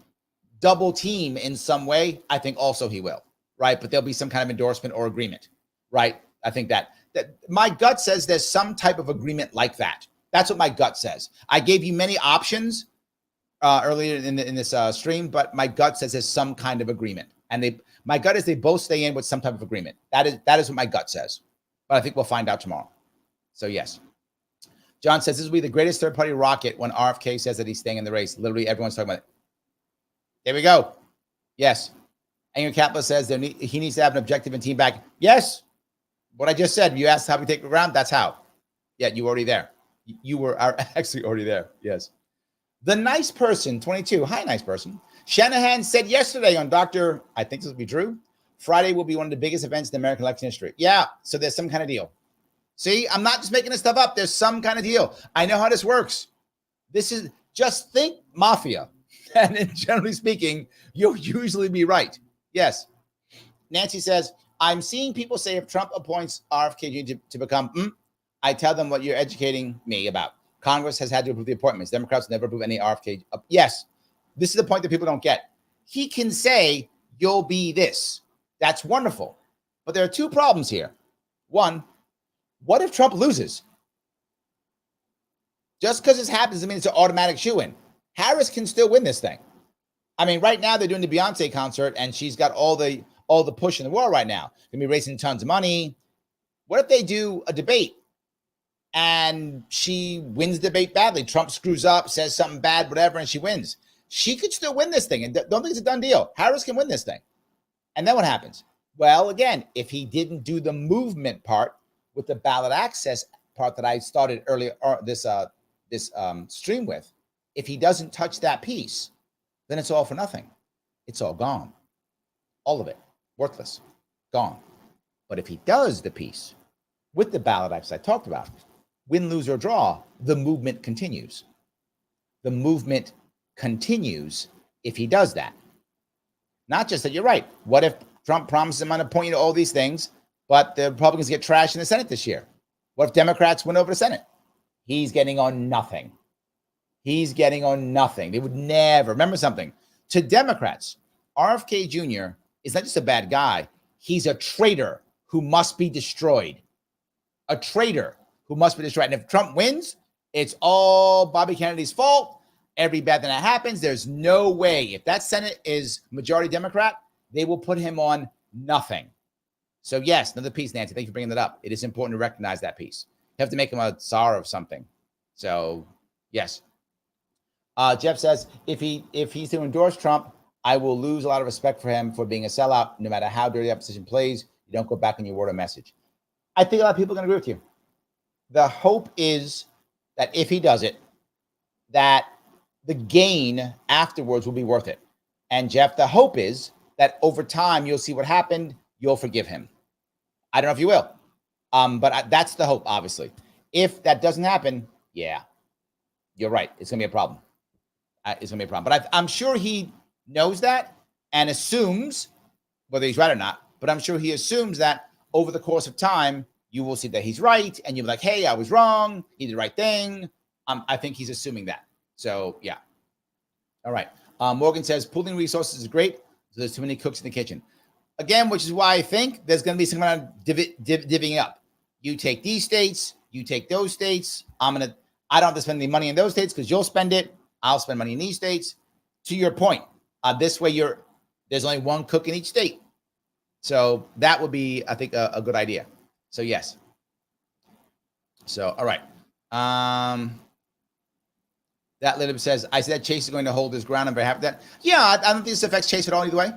double team in some way, I think also he will, right? But there'll be some kind of endorsement or agreement, right? I think that my gut says there's some type of agreement like that. That's what my gut says. I gave you many options earlier in this stream, but my gut says there's some kind of agreement. And my gut is they both stay in with some type of agreement. That is what my gut says. But I think we'll find out tomorrow. So yes. John says this will be the greatest third-party rocket when RFK says that he's staying in the race. Literally everyone's talking about it. There we go. Yes. Anger Kaplan says he needs to have an objective and team back. Yes. What I just said, you asked how we take the ground. That's how. Yeah, you were already there. You were actually already there. Yes. The nice person, 22. Hi, nice person. Shanahan said yesterday on Dr. I think this will be Drew. Friday will be one of the biggest events in American election history. Yeah. So there's some kind of deal. See, I'm not just making this stuff up. There's some kind of deal. I know how this works. This is just think mafia. And generally speaking, you'll usually be right. Yes. Nancy says, I'm seeing people say if Trump appoints RFK to become, I tell them what you're educating me about. Congress has had to approve the appointments. Democrats never approve any RFK. Yes. This is the point that people don't get. He can say, you'll be this. That's wonderful. But there are two problems here. One, what if Trump loses? Just because this happens doesn't mean it's an automatic shoo-in. Harris can still win this thing. I mean, right now they're doing the Beyonce concert, and she's got all the push in the world right now. Gonna be raising tons of money. What if they do a debate and she wins the debate badly? Trump screws up, says something bad, whatever, and she wins. She could still win this thing, and don't think it's a done deal. Harris can win this thing. And then what happens? Well, again, if he didn't do the movement part with the ballot access part that I started earlier, this stream with, if he doesn't touch that piece, then it's all for nothing. It's all gone. All of it. Worthless. Gone. But if he does the piece with the ballot access I talked about, win, lose, or draw, the movement continues. The movement continues if he does that. Not just that, you're right. What if Trump promises him on appointing all these things, but the Republicans get trashed in the Senate this year? What if Democrats win over the Senate? He's getting on nothing. He's getting on nothing. They would never. Remember something. To Democrats, RFK Jr. is not just a bad guy. He's a traitor who must be destroyed. A traitor who must be destroyed. And if Trump wins, it's all Bobby Kennedy's fault. Every bad thing that happens, there's no way. If that Senate is majority Democrat, they will put him on nothing. So yes, another piece, Nancy. Thank you for bringing that up. It is important to recognize that piece. You have to make him a czar of something. So yes. Jeff says, if he's to endorse Trump, I will lose a lot of respect for him for being a sellout. No matter how dirty the opposition plays, you don't go back on your word or message. I think a lot of people are going to agree with you. The hope is that if he does it, that the gain afterwards will be worth it. And Jeff, the hope is that over time, you'll see what happened. You'll forgive him. I don't know if you will. But that's the hope, obviously. If that doesn't happen, yeah, you're right. It's going to be a problem. It's going to be a problem. But I'm sure he knows that and assumes, whether he's right or not, but I'm sure he assumes that over the course of time, you will see that he's right. And you'll be like, hey, I was wrong. He did the right thing. I think he's assuming that. So, yeah. All right. Morgan says, pooling resources is great. So there's too many cooks in the kitchen. Again, which is why I think there's going to be some kind of divvying up. You take these states, you take those states. I don't have to spend any money in those states because you'll spend it. I'll spend money in these states. To your point, this way there's only one cook in each state. So that would be, I think, a good idea. So yes. So, all right. That little says, I said Chase is going to hold his ground. I'm very happy with that. Yeah, I don't think this affects Chase at all either way.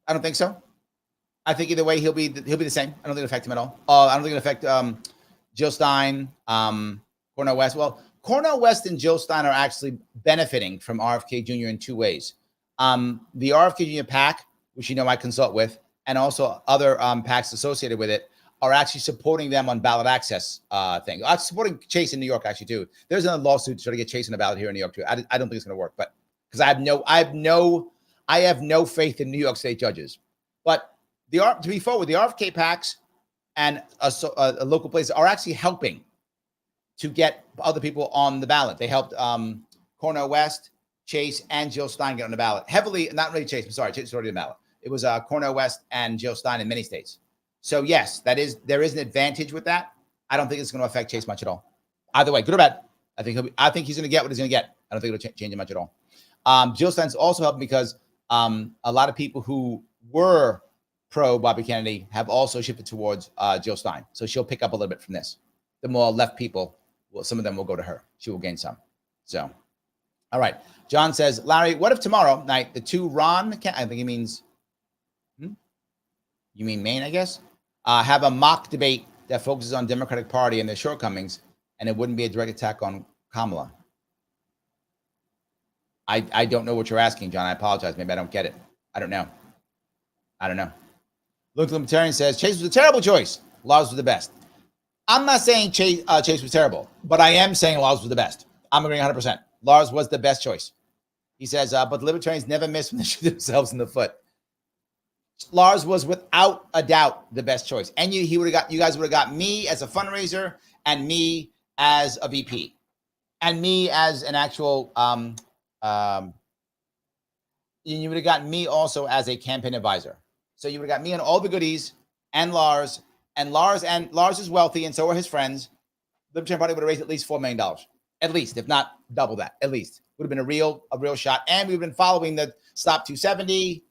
I don't think so. I think either way he'll be the same. I don't think it'll affect him at all. I don't think it'll affect Jill Stein, Cornel West. Well, Cornel West and Jill Stein are actually benefiting from RFK Jr. in two ways. The RFK Jr. PAC, which I consult with, and also other PACs associated with it, are actually supporting them on ballot access thing. I'm supporting Chase in New York actually too. There's a lawsuit to try to get Chase on the ballot here in New York too. I don't think it's going to work, but because I have no faith in New York State judges. But to be forward, the RFK PACs and local places are actually helping to get other people on the ballot. They helped Cornel West, Chase, and Jill Stein get on the ballot. Heavily, not really Chase. I'm sorry, Chase is already on the ballot. It was Cornel West and Jill Stein in many states. So yes, there is an advantage with that. I don't think it's going to affect Chase much at all. Either way, good or bad. I think he's going to get what he's going to get. I don't think it'll change it much at all. Jill Stein's also helping because a lot of people who were pro Bobby Kennedy have also shifted towards Jill Stein. So she'll pick up a little bit from this. The more left people, some of them will go to her. She will gain some. So, all right. John says, Larry, what if tomorrow night the two Ron, I think he means, you mean Maine, I guess, have a mock debate that focuses on Democratic Party and their shortcomings, and it wouldn't be a direct attack on Kamala? I don't know what you're asking, John. I apologize. Maybe I don't get it. I don't know. Luke Libertarian says, Chase was a terrible choice. Laws were the best. I'm not saying Chase was terrible, but I am saying Laws was the best. I'm agreeing 100%. Lars was the best choice. He says, but the Libertarians never miss when they shoot themselves in the foot. Lars was without a doubt the best choice. And you guys would have got me as a fundraiser and me as a VP and me as an actual, you would have gotten me also as a campaign advisor. So you would have got me and all the goodies and Lars is wealthy and so are his friends. The Libertarian Party would have raised at least $4 million, at least, if not double that, at least. Would have been a real shot. And we've been following the Stop 270.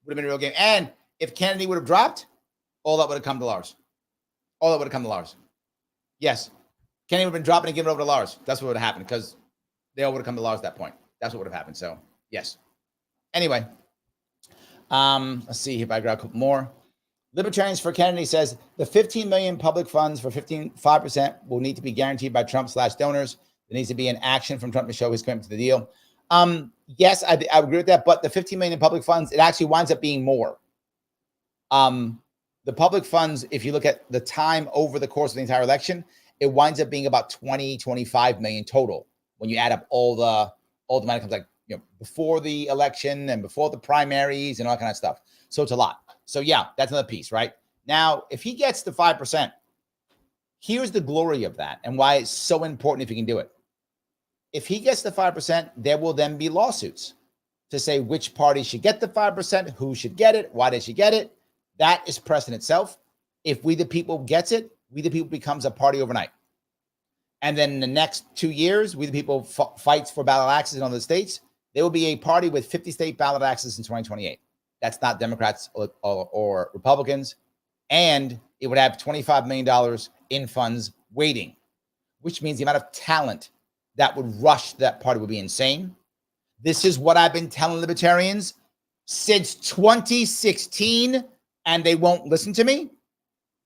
Would have been a real game. And if Kennedy would have dropped, all that would have come to Lars. Yes. Kennedy would have been dropping and giving it over to Lars. That's what would have happened because they all would have come to Lars at that point. That's what would have happened. So, yes. Anyway, let's see if I grab a couple more. Libertarians for Kennedy says the 15 million public funds for 5% will need to be guaranteed by Trump/donors. There needs to be an action from Trump to show his commitment to the deal. Yes, I agree with that, but the 15 million in public funds, it actually winds up being more. The public funds, if you look at the time over the course of the entire election, it winds up being about 25 million total when you add up all the money comes before the election and before the primaries and all that kind of stuff. So it's a lot. So yeah, that's another piece, right? Now, if he gets to 5%, here's the glory of that and why it's so important if he can do it. If he gets to 5%, there will then be lawsuits to say which party should get the 5%, who should get it, why they should get it. That is precedent itself. If We the People gets it, We the People becomes a party overnight. And then in the next 2 years, We the People fights for ballot access in other states. There will be a party with 50 state ballot access in 2028. That's not Democrats or Republicans. And it would have $25 million in funds waiting, which means the amount of talent that would rush that party would be insane. This is what I've been telling libertarians since 2016, and they won't listen to me.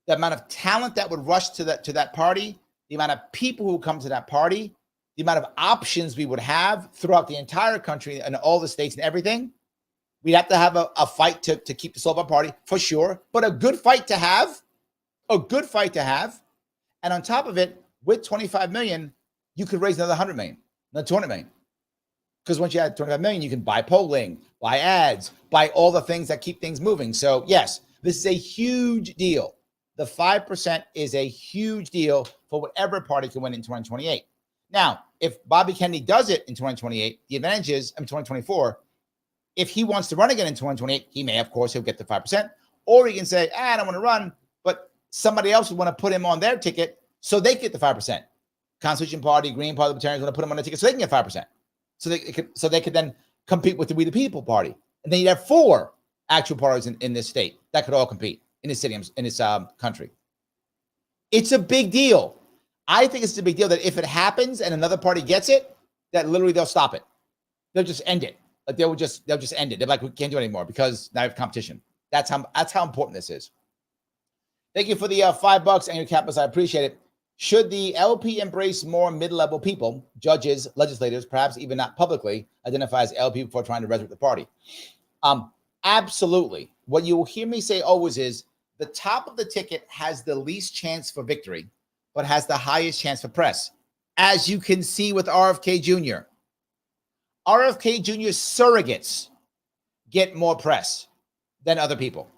The amount of talent that would rush to that party, the amount of people who come to that party, the amount of options we would have throughout the entire country and all the states and everything. We'd have to have a fight to keep the soul of our party, for sure, but a good fight to have. And on top of it, with 25 million, you could raise another 100 million, another 200 million. Because once you add 25 million, you can buy polling, buy ads, buy all the things that keep things moving. So yes, this is a huge deal. The 5% is a huge deal for whatever party can win in 2028. Now, if Bobby Kennedy does it in 2028, the advantage is, in 2024, if he wants to run again in 2028, he may, of course, he'll get the 5%. Or he can say, I don't want to run, but somebody else would want to put him on their ticket so they get the 5%. Constitution Party, Green Party, Libertarians want to put him on the ticket so they can get 5%. So they could then compete with the We the People Party. And then you'd have 4 actual parties in this state that could all compete in this city, in this country. It's a big deal. I think it's a big deal that if it happens and another party gets it, that literally they'll stop it. They'll just end it. Like they'll just end it. They're like, we can't do it anymore because now we have competition. That's how important this is. Thank you for the $5 and your campus. I appreciate it. Should the LP embrace more mid-level people, judges, legislators, perhaps even not publicly identify as LP before trying to resurrect the party? Absolutely. What you will hear me say always is the top of the ticket has the least chance for victory, but has the highest chance for press. As you can see with RFK Jr. RFK Jr.'s surrogates get more press than other people,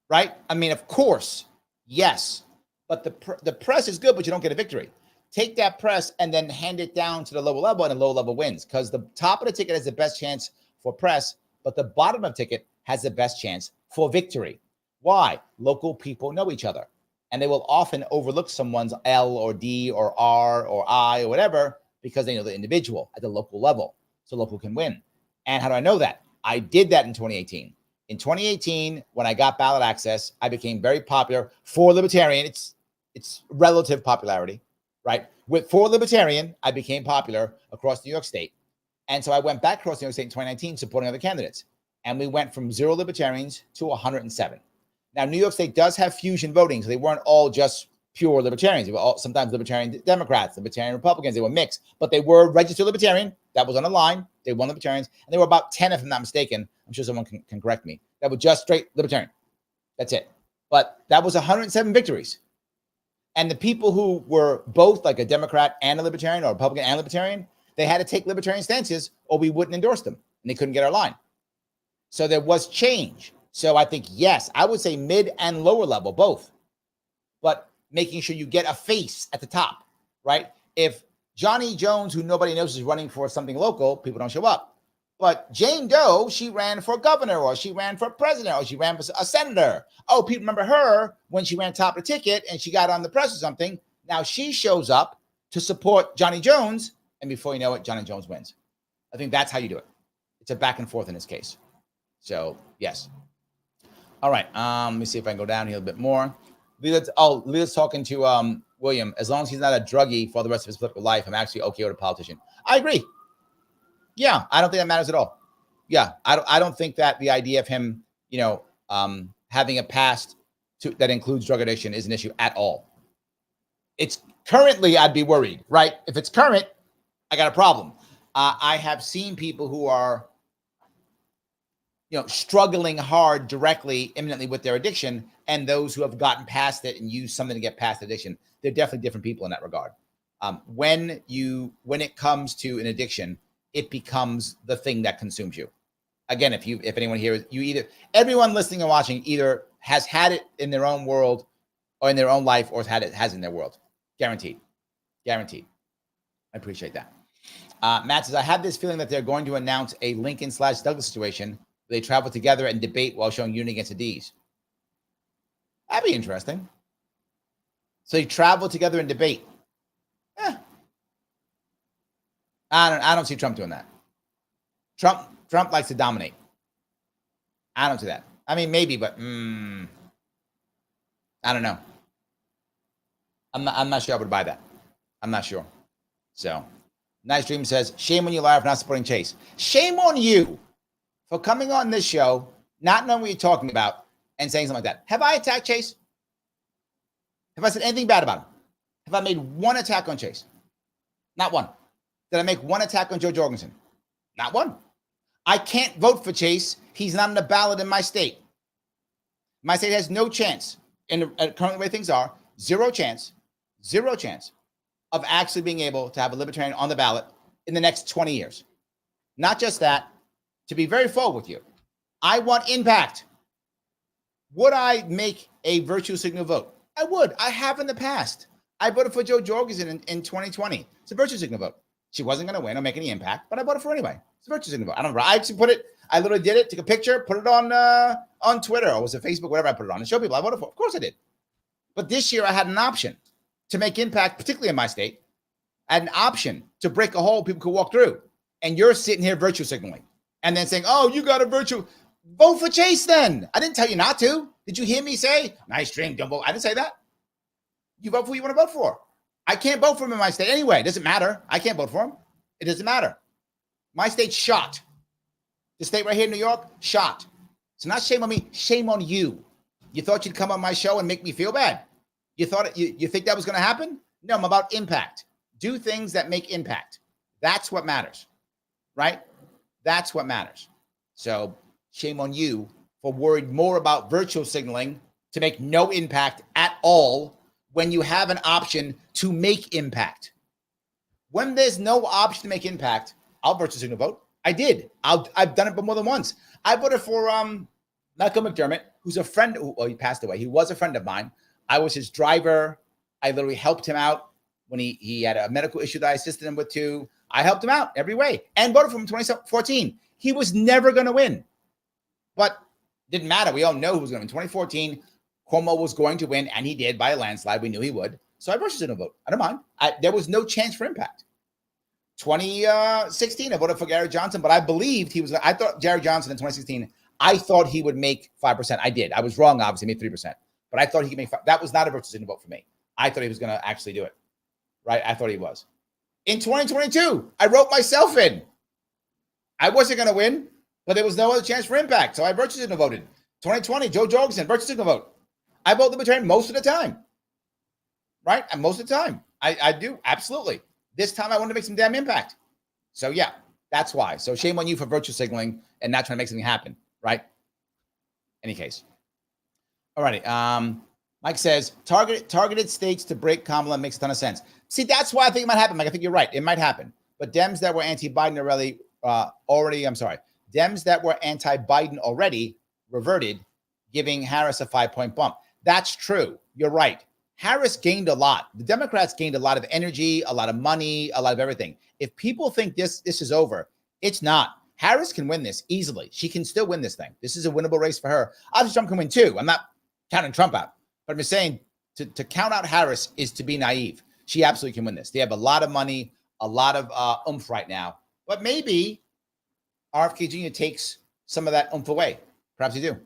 right? I mean, of course, yes, but the press is good, but you don't get a victory. Take that press and then hand it down to the lower level, and the lower level wins, because the top of the ticket has the best chance for press, but the bottom of the ticket has the best chance for victory. Why? Local people know each other, and they will often overlook someone's L or D or R or I or whatever because they know the individual at the local level, so local can win. And how do I know that? I did that in 2018. In 2018, when I got ballot access, I became very popular for Libertarian. It's relative popularity, right? For Libertarian, I became popular across New York State. And so I went back across New York State in 2019 supporting other candidates. And we went from 0 Libertarians to 107. Now, New York State does have fusion voting, so they weren't all just pure Libertarians. They were all sometimes Libertarian Democrats, Libertarian Republicans. They were mixed, but they were registered Libertarian. That was on the line. They won Libertarians. And there were about 10, if I'm not mistaken. I'm sure someone can correct me. That were just straight Libertarian. That's it. But that was 107 victories. And the people who were both like a Democrat and a Libertarian, or Republican and Libertarian, they had to take Libertarian stances or we wouldn't endorse them. And they couldn't get our line. So there was change. So I think, yes, I would say mid and lower level, both. But making sure you get a face at the top, right? If Johnny Jones, who nobody knows, is running for something local, people don't show up. But Jane Doe, she ran for governor, or she ran for president, or she ran for a senator. Oh, people remember her when she ran top of the ticket and she got on the press or something. Now she shows up to support Johnny Jones, and before you know it, Johnny Jones wins. I think that's how you do it. It's a back and forth in this case. So, yes. All right. Let me see if I can go down here a bit more. Leah's talking to William. As long as he's not a druggie for the rest of his political life, I'm actually okay with a politician. I agree. Yeah, I don't think that matters at all. Yeah, I don't think that the idea of him, having a past that includes drug addiction is an issue at all. It's currently, I'd be worried, right? If it's current, I got a problem. I have seen people who are, struggling hard directly, imminently with their addiction, and those who have gotten past it and used something to get past addiction. They're definitely different people in that regard. When it comes to an addiction, it becomes the thing that consumes you. Again, if anyone here, everyone listening and watching either has had it in their own world or in their own life, or has it in their world. Guaranteed. I appreciate that. Matt says, I have this feeling that they're going to announce a Lincoln/Douglas situation. They travel together and debate while showing unity against the D's. That'd be interesting. So they travel together and debate. I don't see Trump doing that. Trump likes to dominate. I don't see that. I mean, maybe, but I don't know. I'm not sure I would buy that. I'm not sure. So, Nice Dream says, shame on you, Larry, for not supporting Chase. Shame on you for coming on this show, not knowing what you're talking about, and saying something like that. Have I attacked Chase? Have I said anything bad about him? Have I made one attack on Chase? Not one. Did I make one attack on Joe Jorgensen? Not one. I can't vote for Chase. He's not on the ballot in my state. My state has no chance, in currently the way things are, zero chance of actually being able to have a libertarian on the ballot in the next 20 years. Not just that, to be very forward with you, I want impact. Would I make a virtue signal vote? I would. I have in the past. I voted for Joe Jorgensen in 2020. It's a virtue signal vote. She wasn't going to win or make any impact, but I voted for her anyway. It's a virtue signal vote. I don't know. I actually I literally did it, took a picture, put it on Twitter, or was it Facebook, whatever I put it on, and show people I voted for. Of course I did. But this year I had an option to make impact, particularly in my state. I had an option to break a hole people could walk through. And you're sitting here virtue signaling and then saying, oh, you got a virtue. Vote for Chase then. I didn't tell you not to. Did you hear me say, nice drink, don't vote? I didn't say that. You vote for who you want to vote for. I can't vote for him in my state anyway. It doesn't matter. I can't vote for him. It doesn't matter. My state's shot. The state right here in New York, shot. So not shame on me, shame on you. You thought you'd come on my show and make me feel bad. You thought you think that was going to happen? No, I'm about impact. Do things that make impact. That's what matters, right? That's what matters. So shame on you for worried more about virtual signaling to make no impact at all when you have an option to make impact. When there's no option to make impact, I'll virtual signal vote. I did. I've done it more than once. I voted for Michael McDermott, who's a friend. Well, he passed away. He was a friend of mine. I was his driver. I literally helped him out when he had a medical issue that I assisted him with too. I helped him out every way and voted for him in 2014. He was never going to win, but didn't matter. We all know who was going to win. 2014, Cuomo was going to win, and he did by a landslide. We knew he would. So I virtually didn't vote. I don't mind. There was no chance for impact. 2016, I voted for Gary Johnson, but I believed he was. I thought Gary Johnson in 2016, I thought he would make 5%. I did. I was wrong, obviously, made 3%, but I thought he could make 5%. That was not a virtual signal vote for me. I thought he was going to actually do it, right? I thought he was. In 2022, I wrote myself in. I wasn't going to win, but there was no other chance for impact, so I virtual signal voted. 2020, Joe Jorgensen, virtual signal vote. I vote libertarian most of the time, right? And most of the time, I do, absolutely. This time I wanted to make some damn impact. So yeah, that's why. So shame on you for virtue signaling and not trying to make something happen, right? Any case. All righty. Mike says, targeted states to break Kamala makes a ton of sense. See, that's why I think it might happen, Mike. I think you're right. It might happen. But Dems that were anti-Biden Dems that were anti-Biden already reverted, giving Harris a 5-point bump. That's true. You're right. Harris gained a lot. The Democrats gained a lot of energy, a lot of money, a lot of everything. If people think this is over, it's not. Harris can win this easily. She can still win this thing. This is a winnable race for her. Obviously, Trump can win too. I'm not counting Trump out, but I'm just saying to count out Harris is to be naive. She absolutely can win this. They have a lot of money, a lot of oomph right now, but maybe RFK Jr. takes some of that oomph away. Perhaps you do.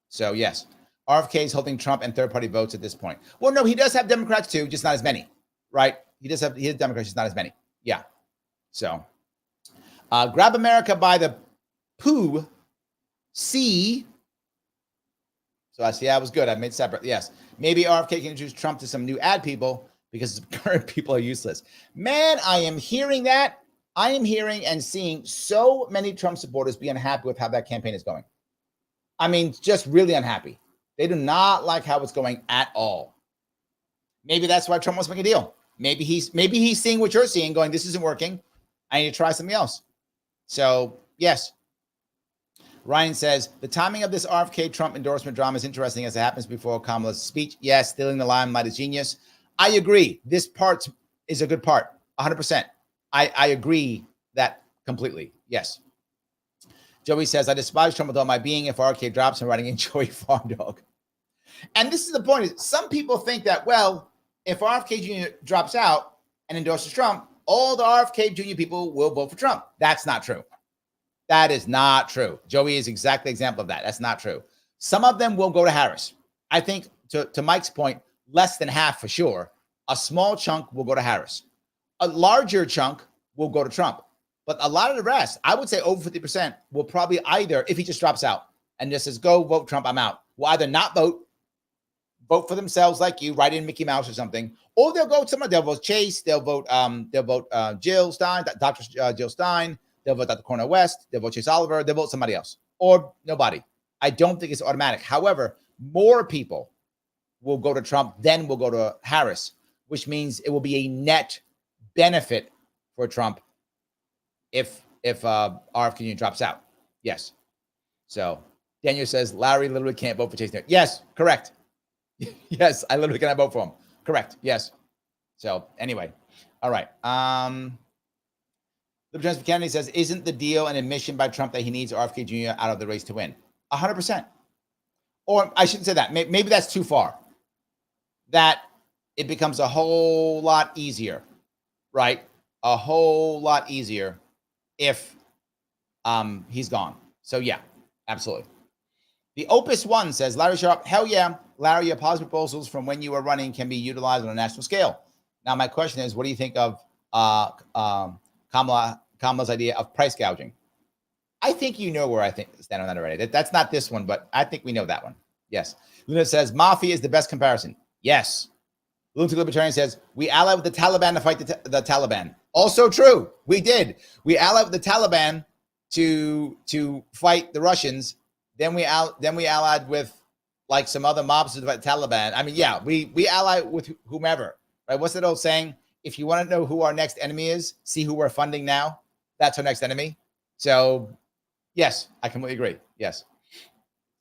So yes. RFK is holding Trump and third-party votes at this point. Well, no, he does have Democrats too, just not as many, right? He has Democrats, just not as many. Yeah. So, grab America by the poo. See. So I see that was good. I made separate. Yes. Maybe RFK can introduce Trump to some new ad people because current people are useless. Man, I am hearing that. I am hearing and seeing so many Trump supporters be unhappy with how that campaign is going. I mean, just really unhappy. They do not like how it's going at all. Maybe that's why Trump wants to make a deal. Maybe he's seeing what you're seeing, going, this isn't working. I need to try something else. So, yes. Ryan says, the timing of this RFK Trump endorsement drama is interesting as it happens before Kamala's speech. Yes, stealing the limelight is genius. I agree. This part is a good part, 100%. I agree that completely. Yes. Joey says, I despise Trump with all my being. If RFK drops, I'm writing in Joey Farm Dog. And this is the point. Is some people think that, well, if RFK Jr. drops out and endorses Trump, all the RFK Jr. people will vote for Trump. That's not true. That is not true. Joey is exactly an example of that. That's not true. Some of them will go to Harris. I think, to Mike's point, less than half for sure. A small chunk will go to Harris. A larger chunk will go to Trump. But a lot of the rest, I would say over 50%, will probably either, if he just drops out and just says, go vote Trump, I'm out, will either not vote for themselves like you, write in Mickey Mouse or something, or they'll go somewhere. They'll vote Chase, they'll vote Jill Stein, Dr. Jill Stein, they'll vote Dr. Cornel West, they'll vote Chase Oliver, they'll vote somebody else, or nobody. I don't think it's automatic. However, more people will go to Trump than will go to Harris, which means it will be a net benefit for Trump if RFK drops out. Yes. So Daniel says Larry literally can't vote for Chase. Yes, correct. Yes, I literally cannot vote for him. Correct. Yes. So anyway, all right. Libertarian Kennedy says, isn't the deal an admission by Trump that he needs RFK Jr. out of the race to win? 100%. Or I shouldn't say that. Maybe that's too far. That it becomes a whole lot easier, right? A whole lot easier if he's gone. So yeah, absolutely. The Opus One says, Larry Sharpe, hell yeah, Larry, your positive proposals from when you were running can be utilized on a national scale. Now, my question is, what do you think of Kamala's idea of price gouging? I think you know where I stand on that already. That's not this one, but I think we know that one. Yes. Luna says, Mafia is the best comparison. Yes. Lunatic Libertarian says, we allied with the Taliban to fight the Taliban. Also true. We did. We allied with the Taliban to fight the Russians. Then we allied with like some other mobsters to fight the Taliban. I mean, yeah, we allied with whomever, right? What's that old saying? If you want to know who our next enemy is, see who we're funding now. That's our next enemy. So yes, I completely agree. Yes.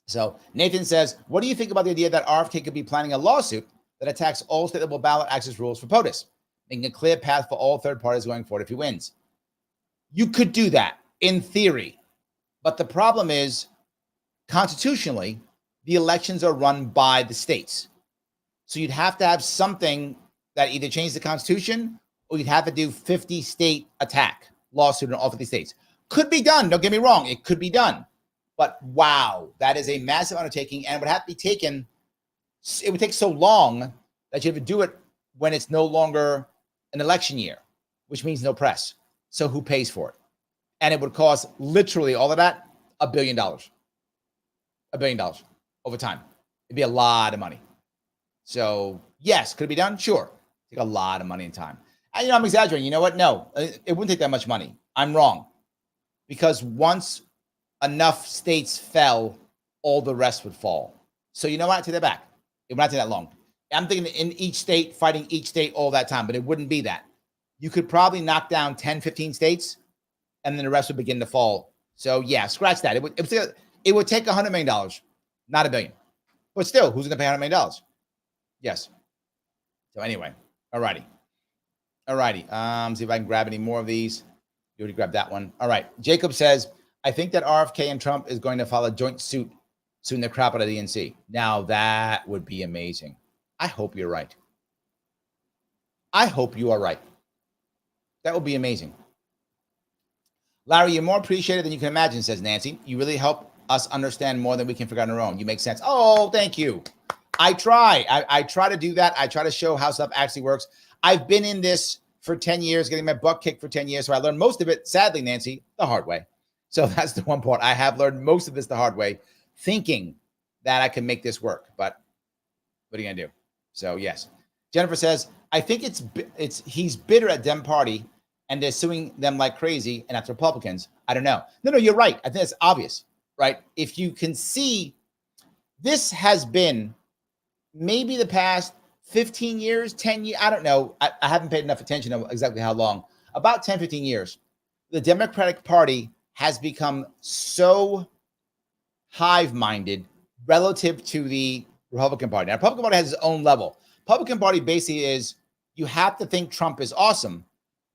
So Nathan says, what do you think about the idea that RFK could be planning a lawsuit that attacks all state-level ballot access rules for POTUS, making a clear path for all third parties going forward if he wins? You could do that in theory, but the problem is constitutionally, the elections are run by the states. So you'd have to have something that either changes the Constitution or you'd have to do 50 state attack lawsuit in all 50 states. Could be done. Don't get me wrong. It could be done. But wow, that is a massive undertaking and it would have to be taken. It would take so long that you have to do it when it's no longer an election year, which means no press. So who pays for it? And it would cost literally all of that, $1 billion. $1 billion over time. It'd be a lot of money. So yes, could it be done? Sure. Take a lot of money and time. And I'm exaggerating. You know what? No, it wouldn't take that much money. I'm wrong. Because once enough states fell, all the rest would fall. So you know what? I take that back. It would not take that long. I'm thinking in each state, fighting each state all that time, but it wouldn't be that. You could probably knock down 10, 15 states, and then the rest would begin to fall. So yeah, scratch that. It would take $100 million, not $1 billion. But still, who's going to pay $100 million? Yes. So anyway, all righty. See if I can grab any more of these. You already grabbed that one. All right. Jacob says, I think that RFK and Trump is going to file a joint suit suing the crap out of the DNC. Now that would be amazing. I hope you're right. I hope you are right. That would be amazing. Larry, you're more appreciated than you can imagine, says Nancy. You really help us understand more than we can figure out on our own. You make sense. Oh, thank you. I try. I try to do that. I try to show how stuff actually works. I've been in this for 10 years, getting my butt kicked for 10 years. So I learned most of it, sadly, Nancy, the hard way. So that's the one part. I have learned most of this the hard way, thinking that I can make this work. But what are you going to do? So, yes. Jennifer says, I think he's bitter at Dem Party and they're suing them like crazy and after Republicans. I don't know. No, you're right. I think it's obvious, right? If you can see, this has been maybe the past 15 years, 10 years. I don't know. I haven't paid enough attention to exactly how long. About 10, 15 years. The Democratic Party has become so hive-minded relative to the Republican Party. Now, Republican Party has its own level. Republican Party basically is you have to think Trump is awesome,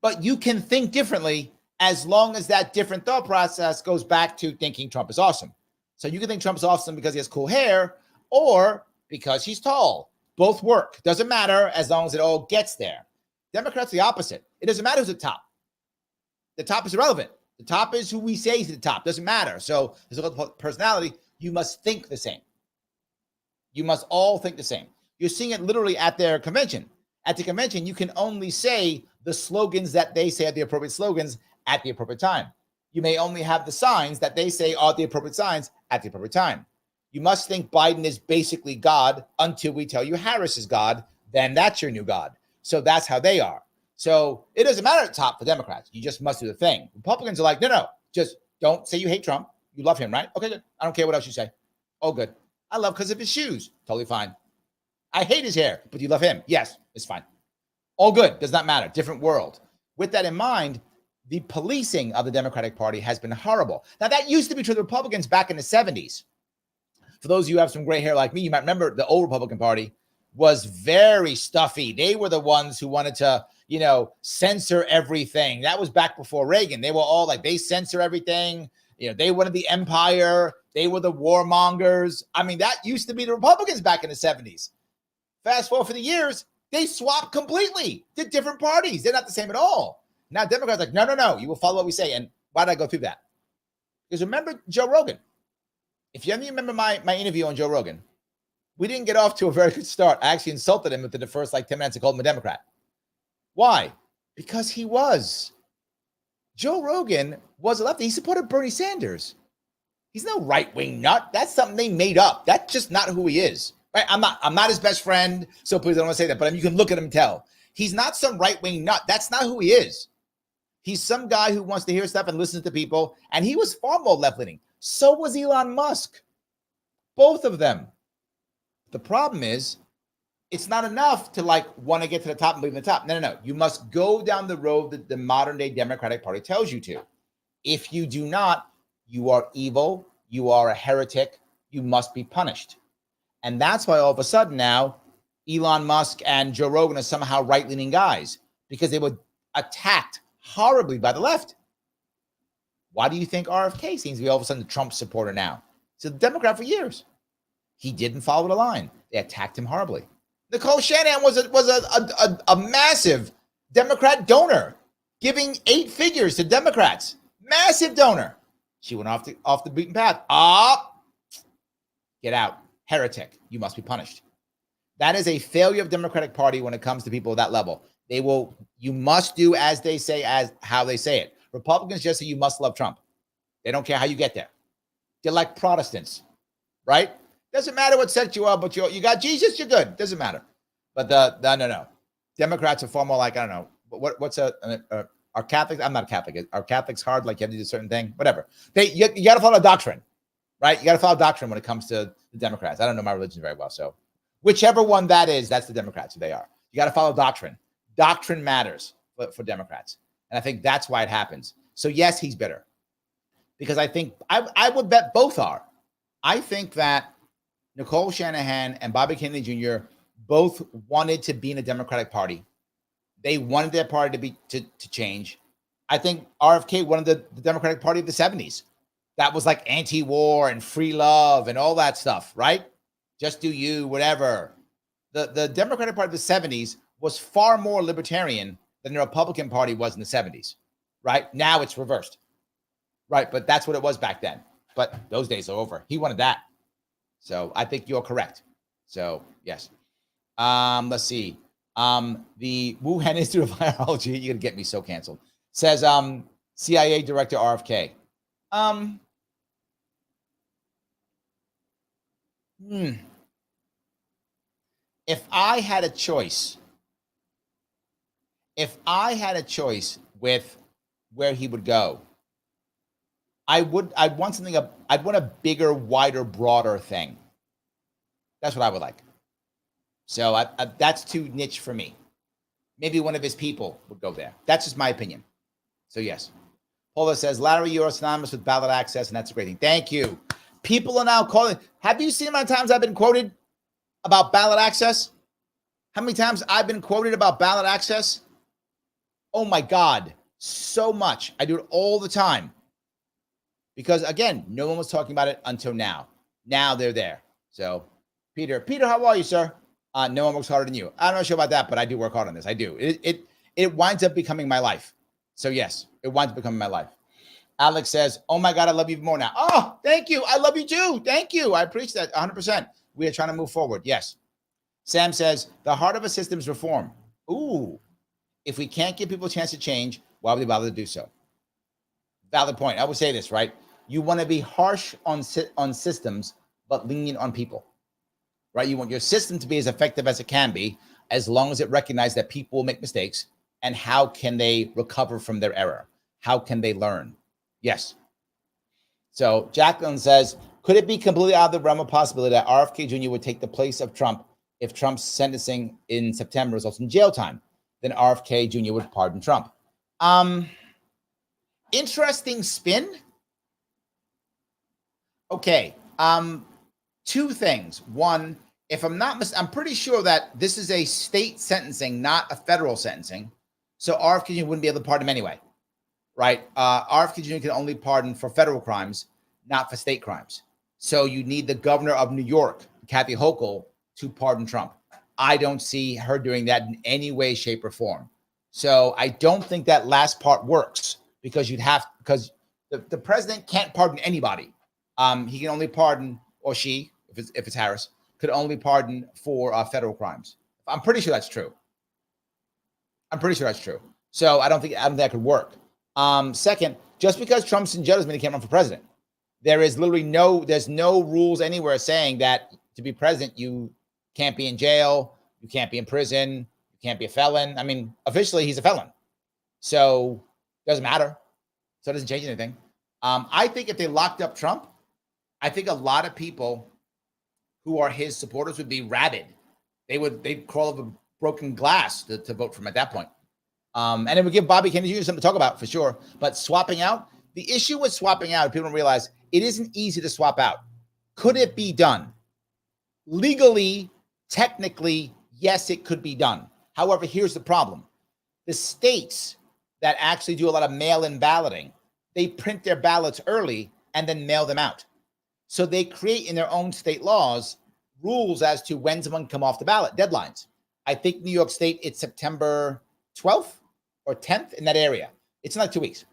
but you can think differently as long as that different thought process goes back to thinking Trump is awesome. So you can think Trump's awesome because he has cool hair or because he's tall. Both work. Doesn't matter as long as it all gets there. Democrats the opposite. It doesn't matter who's at the top. The top is irrelevant. The top is who we say is at the top. Doesn't matter. So there's a personality. You must think the same. You must all think the same. You're seeing it literally at their convention. At the convention, you can only say the slogans that they say are the appropriate slogans at the appropriate time. You may only have the signs that they say are the appropriate signs at the appropriate time. You must think Biden is basically God until we tell you Harris is God. Then that's your new God. So that's how they are. So it doesn't matter at the top for Democrats. You just must do the thing. Republicans are like, no, just don't say you hate Trump. You love him, right? Okay, good. I don't care what else you say. Oh, good. I love because of his shoes. Totally fine. I hate his hair, but you love him. Yes, it's fine. All good. Does not matter. Different world. With that in mind, the policing of the Democratic Party has been horrible. Now, that used to be true of the Republicans back in the 70s. For those of you who have some gray hair like me, you might remember the old Republican Party was very stuffy. They were the ones who wanted to, censor everything. That was back before Reagan. They were all like, they censor everything. They wanted the empire. They were the warmongers. I mean, that used to be the Republicans back in the 70s. Fast forward for the years, they swapped completely to different parties. They're not the same at all. Now Democrats are like, no, you will follow what we say. And why did I go through that? Because remember Joe Rogan. If you remember my interview on Joe Rogan, we didn't get off to a very good start. I actually insulted him within the first 10 minutes and called him a Democrat. Why? Because he was. Joe Rogan was a lefty. He supported Bernie Sanders. He's no right-wing nut. That's something they made up. That's just not who he is. Right? I'm not his best friend, so please don't want to say that. But you can look at him and tell. He's not some right-wing nut. That's not who he is. He's some guy who wants to hear stuff and listen to people. And he was far more left-leaning. So was Elon Musk. Both of them. The problem is, it's not enough to want to get to the top and believe in the top. No. You must go down the road that the modern day Democratic Party tells you to. If you do not, you are evil. You are a heretic. You must be punished. And that's why all of a sudden now, Elon Musk and Joe Rogan are somehow right-leaning guys because they were attacked horribly by the left. Why do you think RFK seems to be all of a sudden a Trump supporter now? He's a Democrat for years. He didn't follow the line. They attacked him horribly. Nicole Shanahan was a massive Democrat donor, giving 8 figures to Democrats. Massive donor. She went off the beaten path. Get out. Heretic. You must be punished. That is a failure of Democratic Party when it comes to people at that level. You must do as they say, as how they say it. Republicans just say you must love Trump. They don't care how you get there. They're like Protestants, right? Doesn't matter what sect you are, but you got Jesus, you're good. Doesn't matter. But no. Democrats are far more like, I don't know. What's are Catholics? I'm not a Catholic. Are Catholics hard? Like you have to do a certain thing? Whatever. You got to follow doctrine, right? You got to follow doctrine when it comes to the Democrats. I don't know my religion very well. So whichever one that is, that's the Democrats who they are. You got to follow doctrine. Doctrine matters for Democrats. And I think that's why it happens. So yes, he's bitter. Because I think, I would bet both are. I think that Nicole Shanahan and Bobby Kennedy Jr. both wanted to be in a Democratic Party. They wanted their party to change. I think RFK wanted the Democratic Party of the 70s. That was like anti-war and free love and all that stuff, right? Just do you, whatever. The Democratic Party of the 70s was far more libertarian than the Republican Party was in the 70s, right? Now it's reversed, right? But that's what it was back then. But those days are over. He wanted that. So I think you're correct. So yes. Let's see. The Wuhan Institute of Virology, you're gonna get me so canceled. Says CIA Director RFK. If I had a choice with where he would go, I'd want a bigger, wider, broader thing. That's what I would like. So that's too niche for me. Maybe one of his people would go there. That's just my opinion. So yes. Paula says, Larry, you're synonymous with ballot access, and that's a great thing. Thank you. People are now calling. Have you seen how many times I've been quoted about ballot access? How many times I've been quoted about ballot access? Oh my God, so much. I do it all the time. Because again, no one was talking about it until now. Now they're there. So Peter, how are you, sir? No one works harder than you. I'm not sure about that, but I do work hard on this. I do. It winds up becoming my life. So yes, it winds up becoming my life. Alex says, oh my God, I love you more now. Oh, thank you. I love you too. Thank you. I appreciate that 100%. We are trying to move forward. Yes. Sam says, the heart of a system is reform. Ooh, if we can't give people a chance to change, why would they bother to do so? Valid point. I would say this, right? You want to be harsh on systems, but lenient on people, right? You want your system to be as effective as it can be, as long as it recognizes that people will make mistakes, and how can they recover from their error? How can they learn? Yes. So Jacqueline says, could it be completely out of the realm of possibility that RFK Jr. would take the place of Trump if Trump's sentencing in September results in jail time? Then RFK Jr. would pardon Trump. Interesting spin. Okay. Two things. One, if I'm not I'm pretty sure that this is a state sentencing, not a federal sentencing. So RFK Jr. wouldn't be able to pardon him anyway, right? RFK Jr. can only pardon for federal crimes, not for state crimes. So you need the governor of New York, Kathy Hochul, to pardon Trump. I don't see her doing that in any way, shape, or form. So I don't think that last part works, because because the president can't pardon anybody. He can only pardon, or she, if it's Harris, could only pardon for federal crimes. I'm pretty sure that's true. So I don't think that could work. Second, just because Trump's in jail doesn't mean he can't run for president. There's no rules anywhere saying that to be president, you can't be in jail, you can't be in prison, you can't be a felon. I mean, officially he's a felon. So it doesn't matter. So it doesn't change anything. I think if they locked up Trump, I think a lot of people who are his supporters would be rabid. They'd crawl over broken glass to vote for him at that point. And it would give Bobby Kennedy Jr. something to talk about for sure. But swapping out, the issue with swapping out, people don't realize it isn't easy to swap out. Could it be done? Legally, technically, yes, it could be done. However, here's the problem. The states that actually do a lot of mail-in balloting, they print their ballots early and then mail them out. So they create in their own state laws rules as to when someone can come off the ballot, deadlines. I think New York State, it's September 12th or 10th, in that area. It's in like 2 weeks.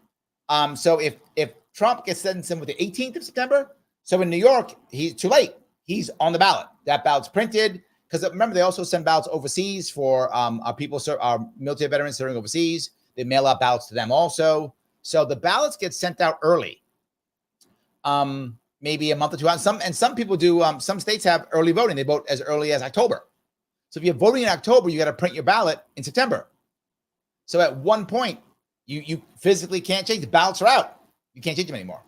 So if Trump gets sentenced in with the 18th of September, so in New York, he's too late. He's on the ballot. That ballot's printed, because remember, they also send ballots overseas for our military veterans serving overseas. They mail out ballots to them also. So the ballots get sent out early, maybe a month or two out. Some people do. Some states have early voting. They vote as early as October. So if you're voting in October, you got to print your ballot in September. So at one point, you physically can't change. The ballots are out. You can't change them anymore.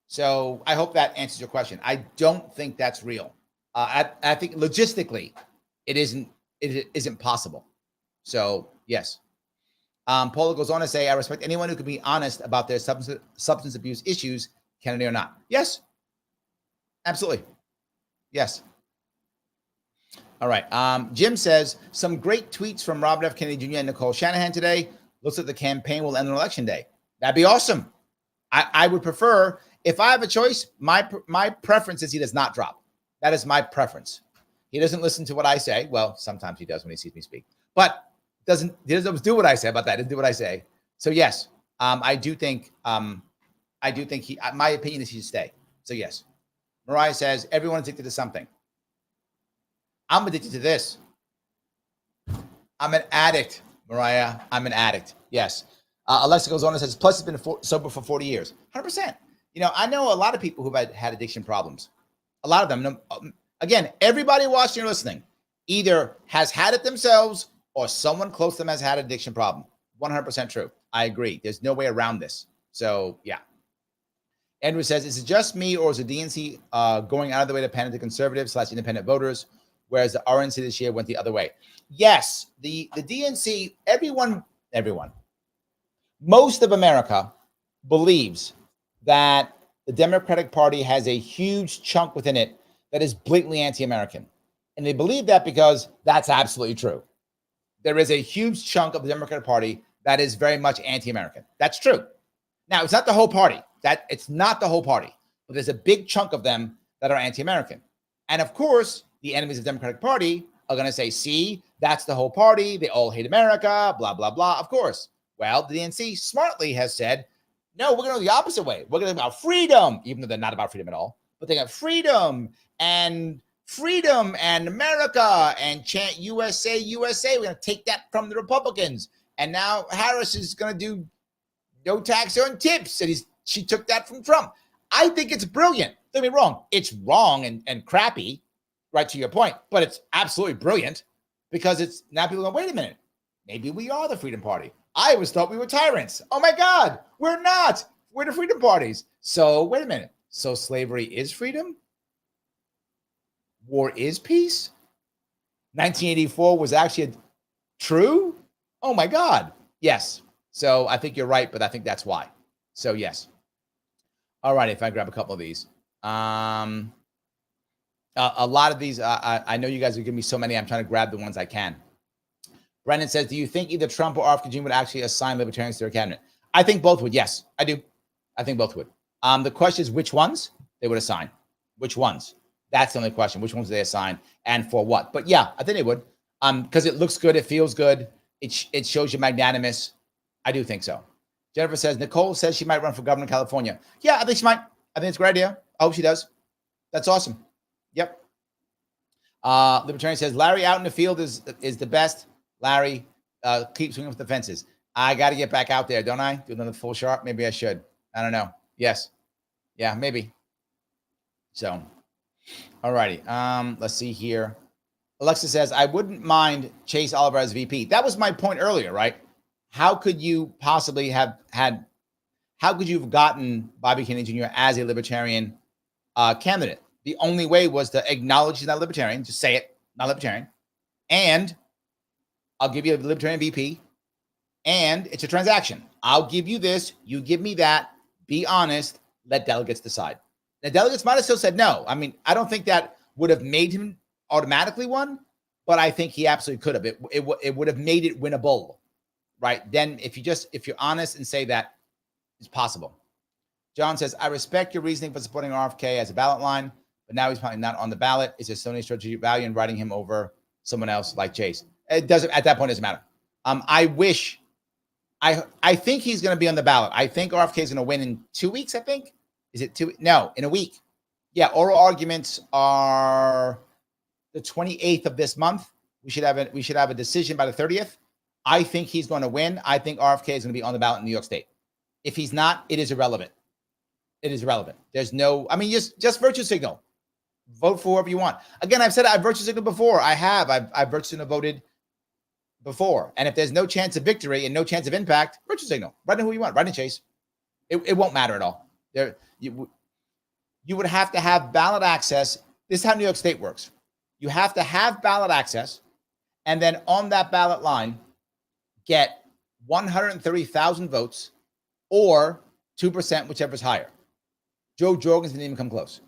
So I hope that answers your question. I don't think that's real. I think logistically, it isn't possible. So yes. Paula goes on to say, I respect anyone who can be honest about their substance abuse issues, Kennedy or not. Yes, absolutely. Yes. All right. Jim says, some great tweets from Robert F. Kennedy Jr. and Nicole Shanahan today. Looks like the campaign will end on election day. That'd be awesome. I would prefer, if I have a choice, my preference is he does not drop. That is my preference. He doesn't listen to what I say. Well, sometimes he does when he sees me speak, but he doesn't do what I say about that. He doesn't do what I say. So yes, I do think my opinion is he should stay. So yes. Mariah says, everyone addicted to something. I'm addicted to this. I'm an addict, Mariah. I'm an addict. Yes. Alexa goes on and says, plus it's been sober for 40 years. 100%. I know a lot of people who've had addiction problems. A lot of them. Again, everybody watching or listening either has had it themselves or someone close to them has had an addiction problem. 100% true. I agree. There's no way around this. So yeah. Andrew says, is it just me, or is the DNC going out of the way to pander to conservative / independent voters, whereas the RNC this year went the other way? Yes, the DNC, everyone, most of America believes that the Democratic Party has a huge chunk within it that is blatantly anti-American. And they believe that because that's absolutely true. There is a huge chunk of the Democratic Party that is very much anti-American. That's true. Now, it's not the whole party. It's not the whole party, but there's a big chunk of them that are anti-American. And of course, the enemies of the Democratic Party are going to say, see, that's the whole party. They all hate America, blah, blah, blah. Of course. Well, the DNC smartly has said, no, we're going to go the opposite way. We're going to go about freedom, even though they're not about freedom at all. But they got freedom and freedom and America and chant USA, USA. We're going to take that from the Republicans. And now Harris is going to do no tax on tips. And she took that from Trump. I think it's brilliant. Don't get me wrong. It's wrong and crappy, right, to your point. But it's absolutely brilliant because it's now people go, wait a minute. Maybe we are the Freedom Party. I always thought we were tyrants. Oh, my God. We're not. We're the Freedom Parties. So wait a minute. So slavery is freedom? War is peace? 1984 was actually true? Oh, my God. Yes. So I think you're right, but I think that's why. So, yes. All right. If I grab a couple of these. A lot of these, I know you guys are giving me so many. I'm trying to grab the ones I can. Brendan says, do you think either Trump or RFK would actually assign libertarians to their cabinet? I think both would. Yes, I do. I think both would. The question is which ones they would assign. Which ones? That's the only question. Which ones do they assign and for what? But yeah, I think they would. Because it looks good. It feels good. It shows you magnanimous. I do think so. Jennifer says, Nicole says she might run for governor of California. Yeah, I think she might. I think it's a great idea. I hope she does. That's awesome. Yep. Libertarian says, Larry out in the field is the best. Larry, keep swinging with the fences. I got to get back out there, don't I? Do another full Sharpe? Maybe I should. I don't know. Yes. Yeah, maybe. So, all righty. Let's see here. Alexa says, I wouldn't mind Chase Oliver as VP. That was my point earlier, right? How could you possibly have gotten Bobby Kennedy Jr. as a libertarian candidate? The only way was to acknowledge he's not a libertarian. Just say it, not libertarian. And I'll give you a libertarian VP. And it's a transaction. I'll give you this. You give me that. Be honest. Let delegates decide. The delegates might have still said no. I mean, I don't think that would have made him automatically won, but I think he absolutely could have. It would have made it winnable, right? Then if you're honest and say that it's possible. John says, I respect your reasoning for supporting RFK as a ballot line, but now he's probably not on the ballot. Is there so many strategic value in writing him over someone else like Chase? It doesn't, at that point, it doesn't matter. I think he's going to be on the ballot. I think RFK is going to win in 2 weeks, I think. Is it 2? No, in a week. Yeah, oral arguments are the 28th of this month. We should have a decision by the 30th. I think he's going to win. I think RFK is going to be on the ballot in New York State. If he's not, it is irrelevant. It is irrelevant. There's no, I mean, just virtue signal. Vote for whoever you want. Again, I've said I've virtue signaled before. I've virtue signal voted before. And if there's no chance of victory and no chance of impact, virtue signal. Write in who you want. Write in Chase. It won't matter at all. You would have to have ballot access. This is how New York State works. You have to have ballot access, and then on that ballot line, get 130,000 votes or 2%, whichever is higher. Joe Jorgens didn't even come close.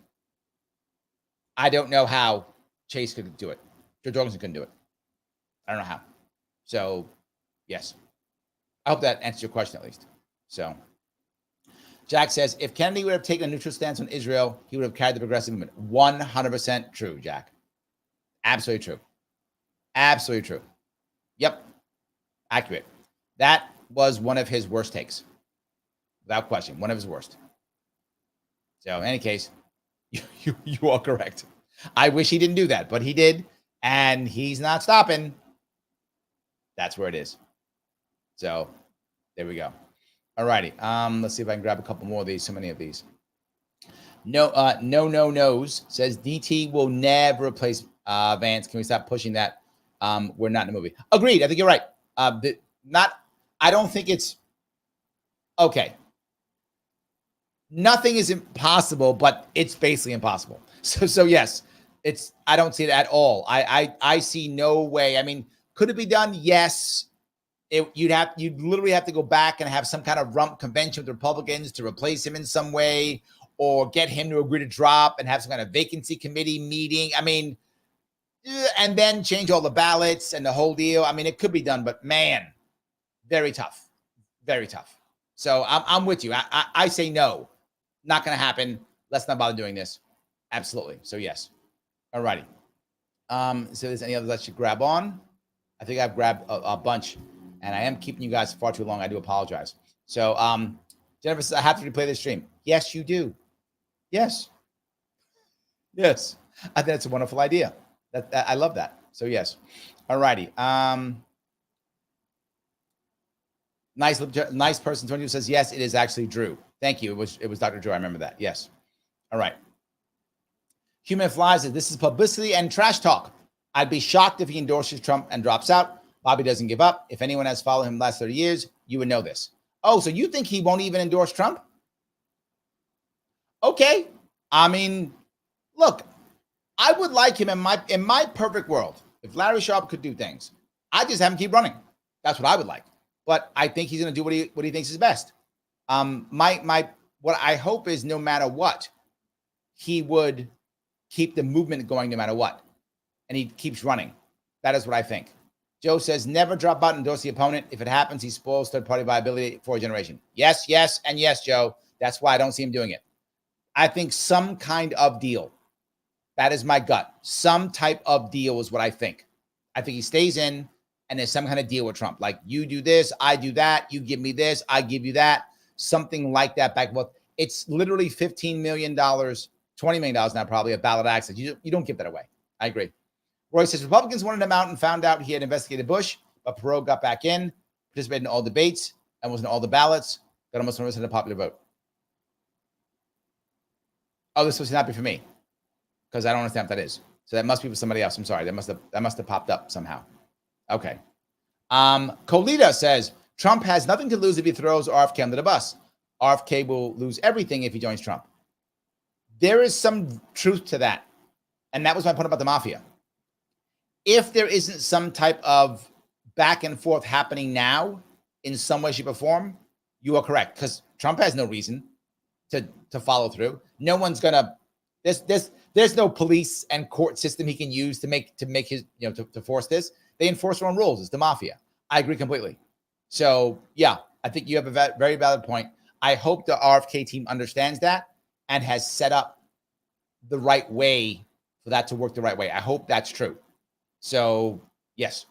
I don't know how Chase could do it. Joe Jorgens couldn't do it. I don't know how. So, yes. I hope that answers your question at least. So, Jack says, if Kennedy would have taken a neutral stance on Israel, he would have carried the progressive movement. 100% true, Jack. Absolutely true. Absolutely true. Yep. Accurate. That was one of his worst takes. Without question. One of his worst. So, in any case, you are correct. I wish he didn't do that, but he did, and he's not stopping. That's where it is. So, there we go. All righty. Let's see if I can grab a couple more of these. So many of these. No says DT will never replace Vance. Can we stop pushing that? We're not in the movie. Agreed. I think you're right. I don't think it's okay. Nothing is impossible, but it's basically impossible. So yes, I don't see it at all. I see no way. I mean, could it be done? Yes. You'd literally have to go back and have some kind of rump convention with the Republicans to replace him in some way, or get him to agree to drop and have some kind of vacancy committee meeting. I mean, and then change all the ballots and the whole deal. I mean, it could be done, but man, very tough, very tough. So I'm with you. I say no, not going to happen. Let's not bother doing this. Absolutely. So yes. All righty. So there's any others I should grab on? I think I've grabbed a bunch. And I am keeping you guys far too long. I do apologize. So, Jennifer says, I have to replay this stream. Yes, you do. Yes. Yes. I think that's a wonderful idea. I love that. So yes. All righty. Nice person. 22 says yes. It is actually Drew. Thank you. It was Dr. Drew. I remember that. Yes. All right. Human Flies says this is publicity and trash talk. I'd be shocked if he endorses Trump and drops out. Bobby doesn't give up. If anyone has followed him the last 30 years, you would know this. Oh, so you think he won't even endorse Trump? Okay. I mean, look, I would like him in my perfect world. If Larry Sharpe could do things, I just have him keep running. That's what I would like. But I think he's going to do what he thinks is best. What I hope is no matter what, he would keep the movement going no matter what, and he keeps running. That is what I think. Joe says never drop out and endorse the opponent. If it happens, he spoils third-party viability for a generation. Yes, and yes, Joe. That's why I don't see him doing it. I think some kind of deal. That is my gut. Some type of deal is what I think. I think he stays in, and there's some kind of deal with Trump. Like, you do this, I do that. You give me this, I give you that. Something like that back and forth. It's literally $15 million, $20 million now probably of ballot access. You don't give that away. I agree. Roy says Republicans wanted him out and found out he had investigated Bush, but Perot got back in, participated in all debates, and was in all the ballots, got almost 100% of the popular vote. Oh, this was not be for me because I don't understand what that is. So that must be for somebody else. I'm sorry. That must have popped up somehow. Okay. Colita says Trump has nothing to lose if he throws RFK under the bus. RFK will lose everything if he joins Trump. There is some truth to that. And that was my point about the mafia. If there isn't some type of back and forth happening now in some way, shape, or form, you are correct. Because Trump has no reason to follow through. No one's gonna. There's no police and court system he can use to make his to force this. They enforce their own rules. It's the mafia. I agree completely. So yeah, I think you have a very valid point. I hope the RFK team understands that and has set up the right way for that to work the right way. I hope that's true. So yes.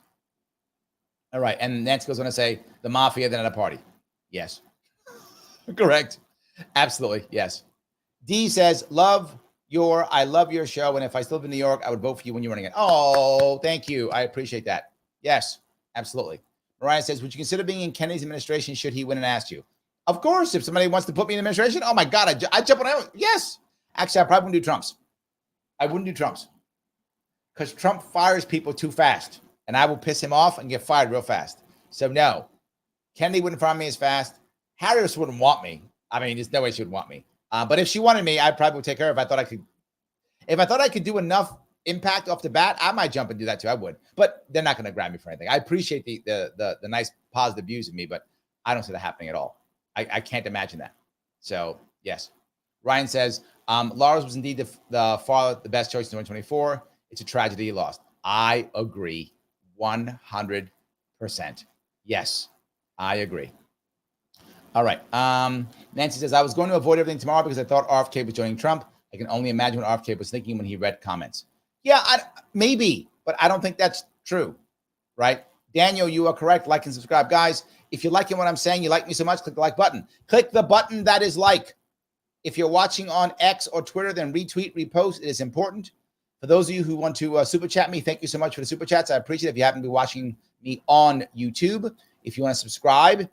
All right. And Nancy goes on to say the mafia, then at a party. Yes. Correct. Absolutely. Yes. D says, I love your show. And if I still live in New York, I would vote for you when you're running it. Oh, thank you. I appreciate that. Yes, absolutely. Mariah says, would you consider being in Kennedy's administration should he win and ask you? Of course. If somebody wants to put me in administration, oh my God, I jump on it. Yes. Actually, I probably wouldn't do Trump's. I wouldn't do Trump's because Trump fires people too fast and I will piss him off and get fired real fast. So no, Kennedy wouldn't fire me as fast. Harris wouldn't want me. I mean, there's no way she would want me. But if she wanted me, I probably would take her if I thought I could. If I thought I could do enough impact off the bat, I might jump and do that too. I would, but they're not going to grab me for anything. I appreciate the nice positive views of me, but I don't see that happening at all. I can't imagine that. So yes, Ryan says Lars was indeed the best choice in 2024. It's a tragedy he lost. I agree, 100%. Yes, I agree. All right. Nancy says, I was going to avoid everything tomorrow because I thought RFK was joining Trump. I can only imagine what RFK was thinking when he read comments. Yeah, maybe, but I don't think that's true, right? Daniel, you are correct. Like and subscribe. Guys, if you're liking what I'm saying, you like me so much, click the like button. Click the button that is like. If you're watching on X or Twitter, then retweet, repost. It is important. For those of you who want to super chat me, thank you so much for the super chats. I appreciate it. If you happen to be watching me on YouTube, if you want to subscribe,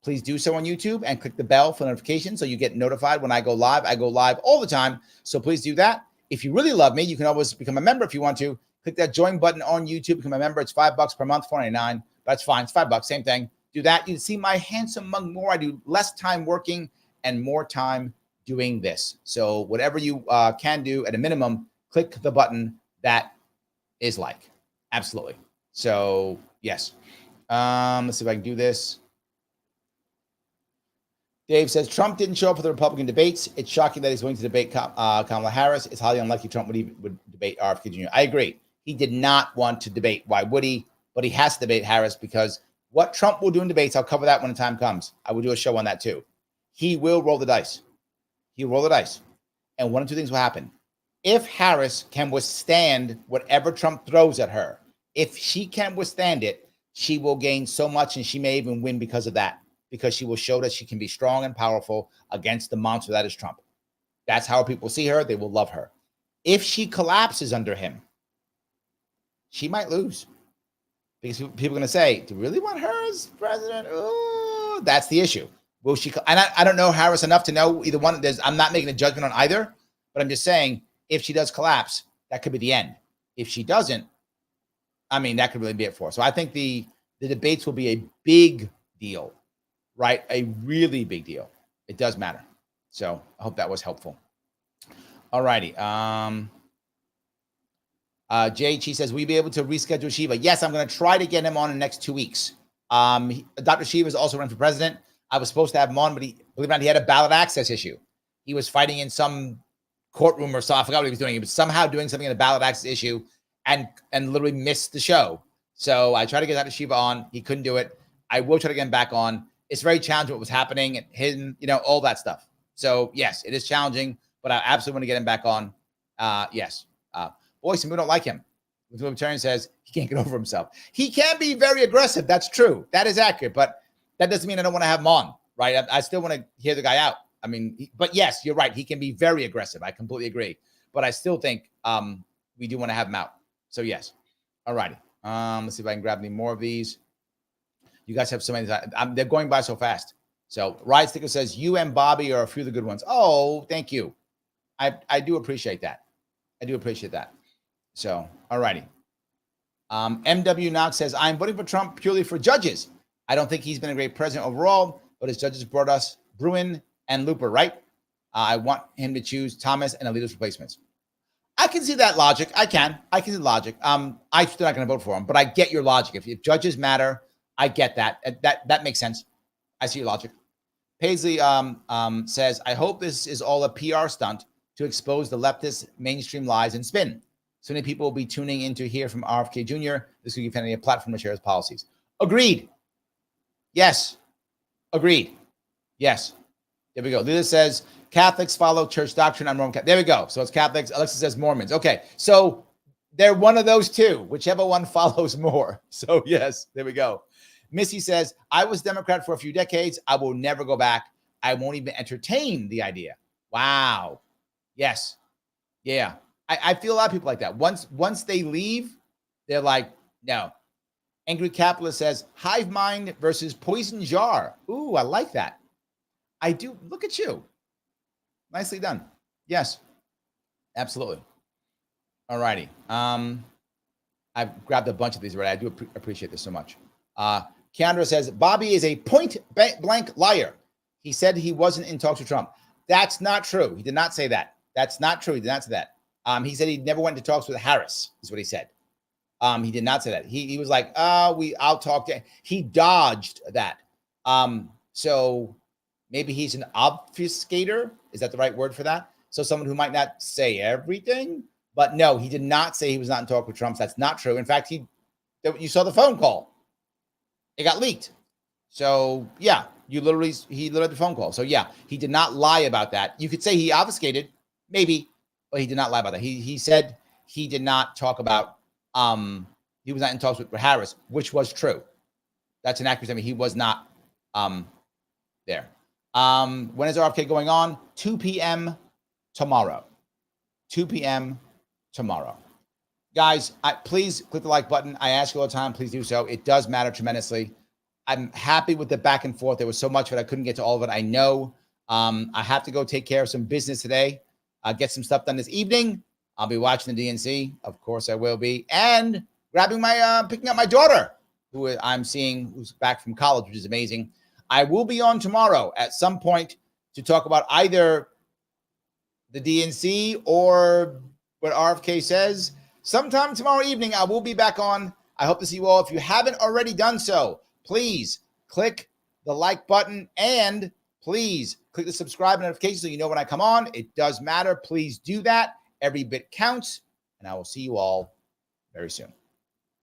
please do so on YouTube and click the bell for notifications so you get notified when I go live. I go live all the time, so please do that. If you really love me, you can always become a member if you want to. Click that join button on YouTube, become a member. It's $5 per month, $4.99. That's fine. It's $5, same thing. Do that. You see my handsome mug more. I do less time working and more time doing this. So whatever you can do at a minimum, click the button that is like. Absolutely. So yes. Let's see if I can do this. Dave says, Trump didn't show up for the Republican debates. It's shocking that he's going to debate Kamala Harris. It's highly unlikely Trump would debate RFK Jr. I agree. He did not want to debate. Why would he? But he has to debate Harris because what Trump will do in debates, I'll cover that when the time comes. I will do a show on that too. He will roll the dice. He'll roll the dice. And one of two things will happen. If Harris can withstand whatever Trump throws at her, if she can withstand it, she will gain so much and she may even win because of that. Because she will show that she can be strong and powerful against the monster that is Trump. That's how people see her. They will love her. If she collapses under him, she might lose. Because people are going to say, do you really want her as president? Ooh, that's the issue. Will she? And I don't know Harris enough to know either one. I'm not making a judgment on either, but I'm just saying if she does collapse, that could be the end. If she doesn't, I mean, that could really be it for her. So I think the debates will be a big deal, right? A really big deal. It does matter. So I hope that was helpful. All righty. JH says, will you be able to reschedule Shiva? Yes, I'm going to try to get him on in the next 2 weeks. Dr. Shiva is also running for president. I was supposed to have him on, but believe it or not, he had a ballot access issue. He was fighting in some courtroom or so. I forgot what he was doing. He was somehow doing something in a ballot access issue and literally missed the show. So I tried to get Dr. Shiva on. He couldn't do it. I will try to get him back on. It's very challenging what was happening and hidden, all that stuff. So yes, it is challenging, but I absolutely want to get him back on. Yes. Boy, some people don't like him. The Libertarian says he can't get over himself. He can be very aggressive. That's true. That is accurate. But that doesn't mean I don't want to have him on, right? I still want to hear the guy out. I mean, but yes, you're right. He can be very aggressive. I completely agree. But I still think we do want to have him out. So yes. All righty. Let's see if I can grab any more of these. You guys have so many. They're going by so fast. So Ride Sticker says, you and Bobby are a few of the good ones. Oh, thank you. I do appreciate that. I do appreciate that. So, all righty. MW Knox says, I'm voting for Trump purely for judges. I don't think he's been a great president overall, but his judges brought us Bruin and Looper, right? I want him to choose Thomas and Alito's replacements. I can see that logic. I can see the logic. I'm still not going to vote for him, but I get your logic. If judges matter, I get that. That makes sense. I see your logic. Paisley says, I hope this is all a PR stunt to expose the leftist mainstream lies and spin. So many people will be tuning in to hear from RFK Jr. This could give Kennedy a platform to share his policies. Agreed. Yes. Agreed. Yes. There we go. Lila says, Catholics follow church doctrine. I'm Roman Catholic. There we go. So it's Catholics. Alexa says Mormons. Okay. So they're one of those two, whichever one follows more. So yes, there we go. Missy says, I was Democrat for a few decades. I will never go back. I won't even entertain the idea. Wow. Yes. Yeah. I feel a lot of people like that. Once they leave, they're like, no. Angry Capitalist says, hive mind versus poison jar. Ooh, I like that. I do. Look at you. Nicely done. Yes, absolutely. All righty. I've grabbed a bunch of these already. I do appreciate this so much. Keandra says, Bobby is a point blank liar. He said he wasn't in talks with Trump. That's not true. He did not say that. That's not true. He did not say that. He said he never went to talks with Harris, is what he said. He did not say that. He was like, I'll talk to him. He dodged that. So maybe he's an obfuscator. Is that the right word for that? So someone who might not say everything, but no, he did not say he was not in talk with Trump. That's not true. In fact, you saw the phone call. It got leaked. So yeah, he literally had the phone call. So yeah, he did not lie about that. You could say he obfuscated, maybe, but he did not lie about that. He said he did not talk about, he was not in talks with Harris, which was true. That's an accurate statement. He was not there. When is RFK going on? 2 p.m. tomorrow. 2 p.m. tomorrow. Guys, please click the like button. I ask you all the time. Please do so. It does matter tremendously. I'm happy with the back and forth. There was so much of it. I couldn't get to all of it. I know. I have to go take care of some business today. Get some stuff done this evening. I'll be watching the DNC. Of course, I will be. And picking up my daughter, who I'm seeing, who's back from college, which is amazing. I will be on tomorrow at some point to talk about either the DNC or what RFK says. Sometime tomorrow evening, I will be back on. I hope to see you all. If you haven't already done so, please click the like button and please click the subscribe notification so you know when I come on. It does matter. Please do that. Every bit counts. And I will see you all very soon.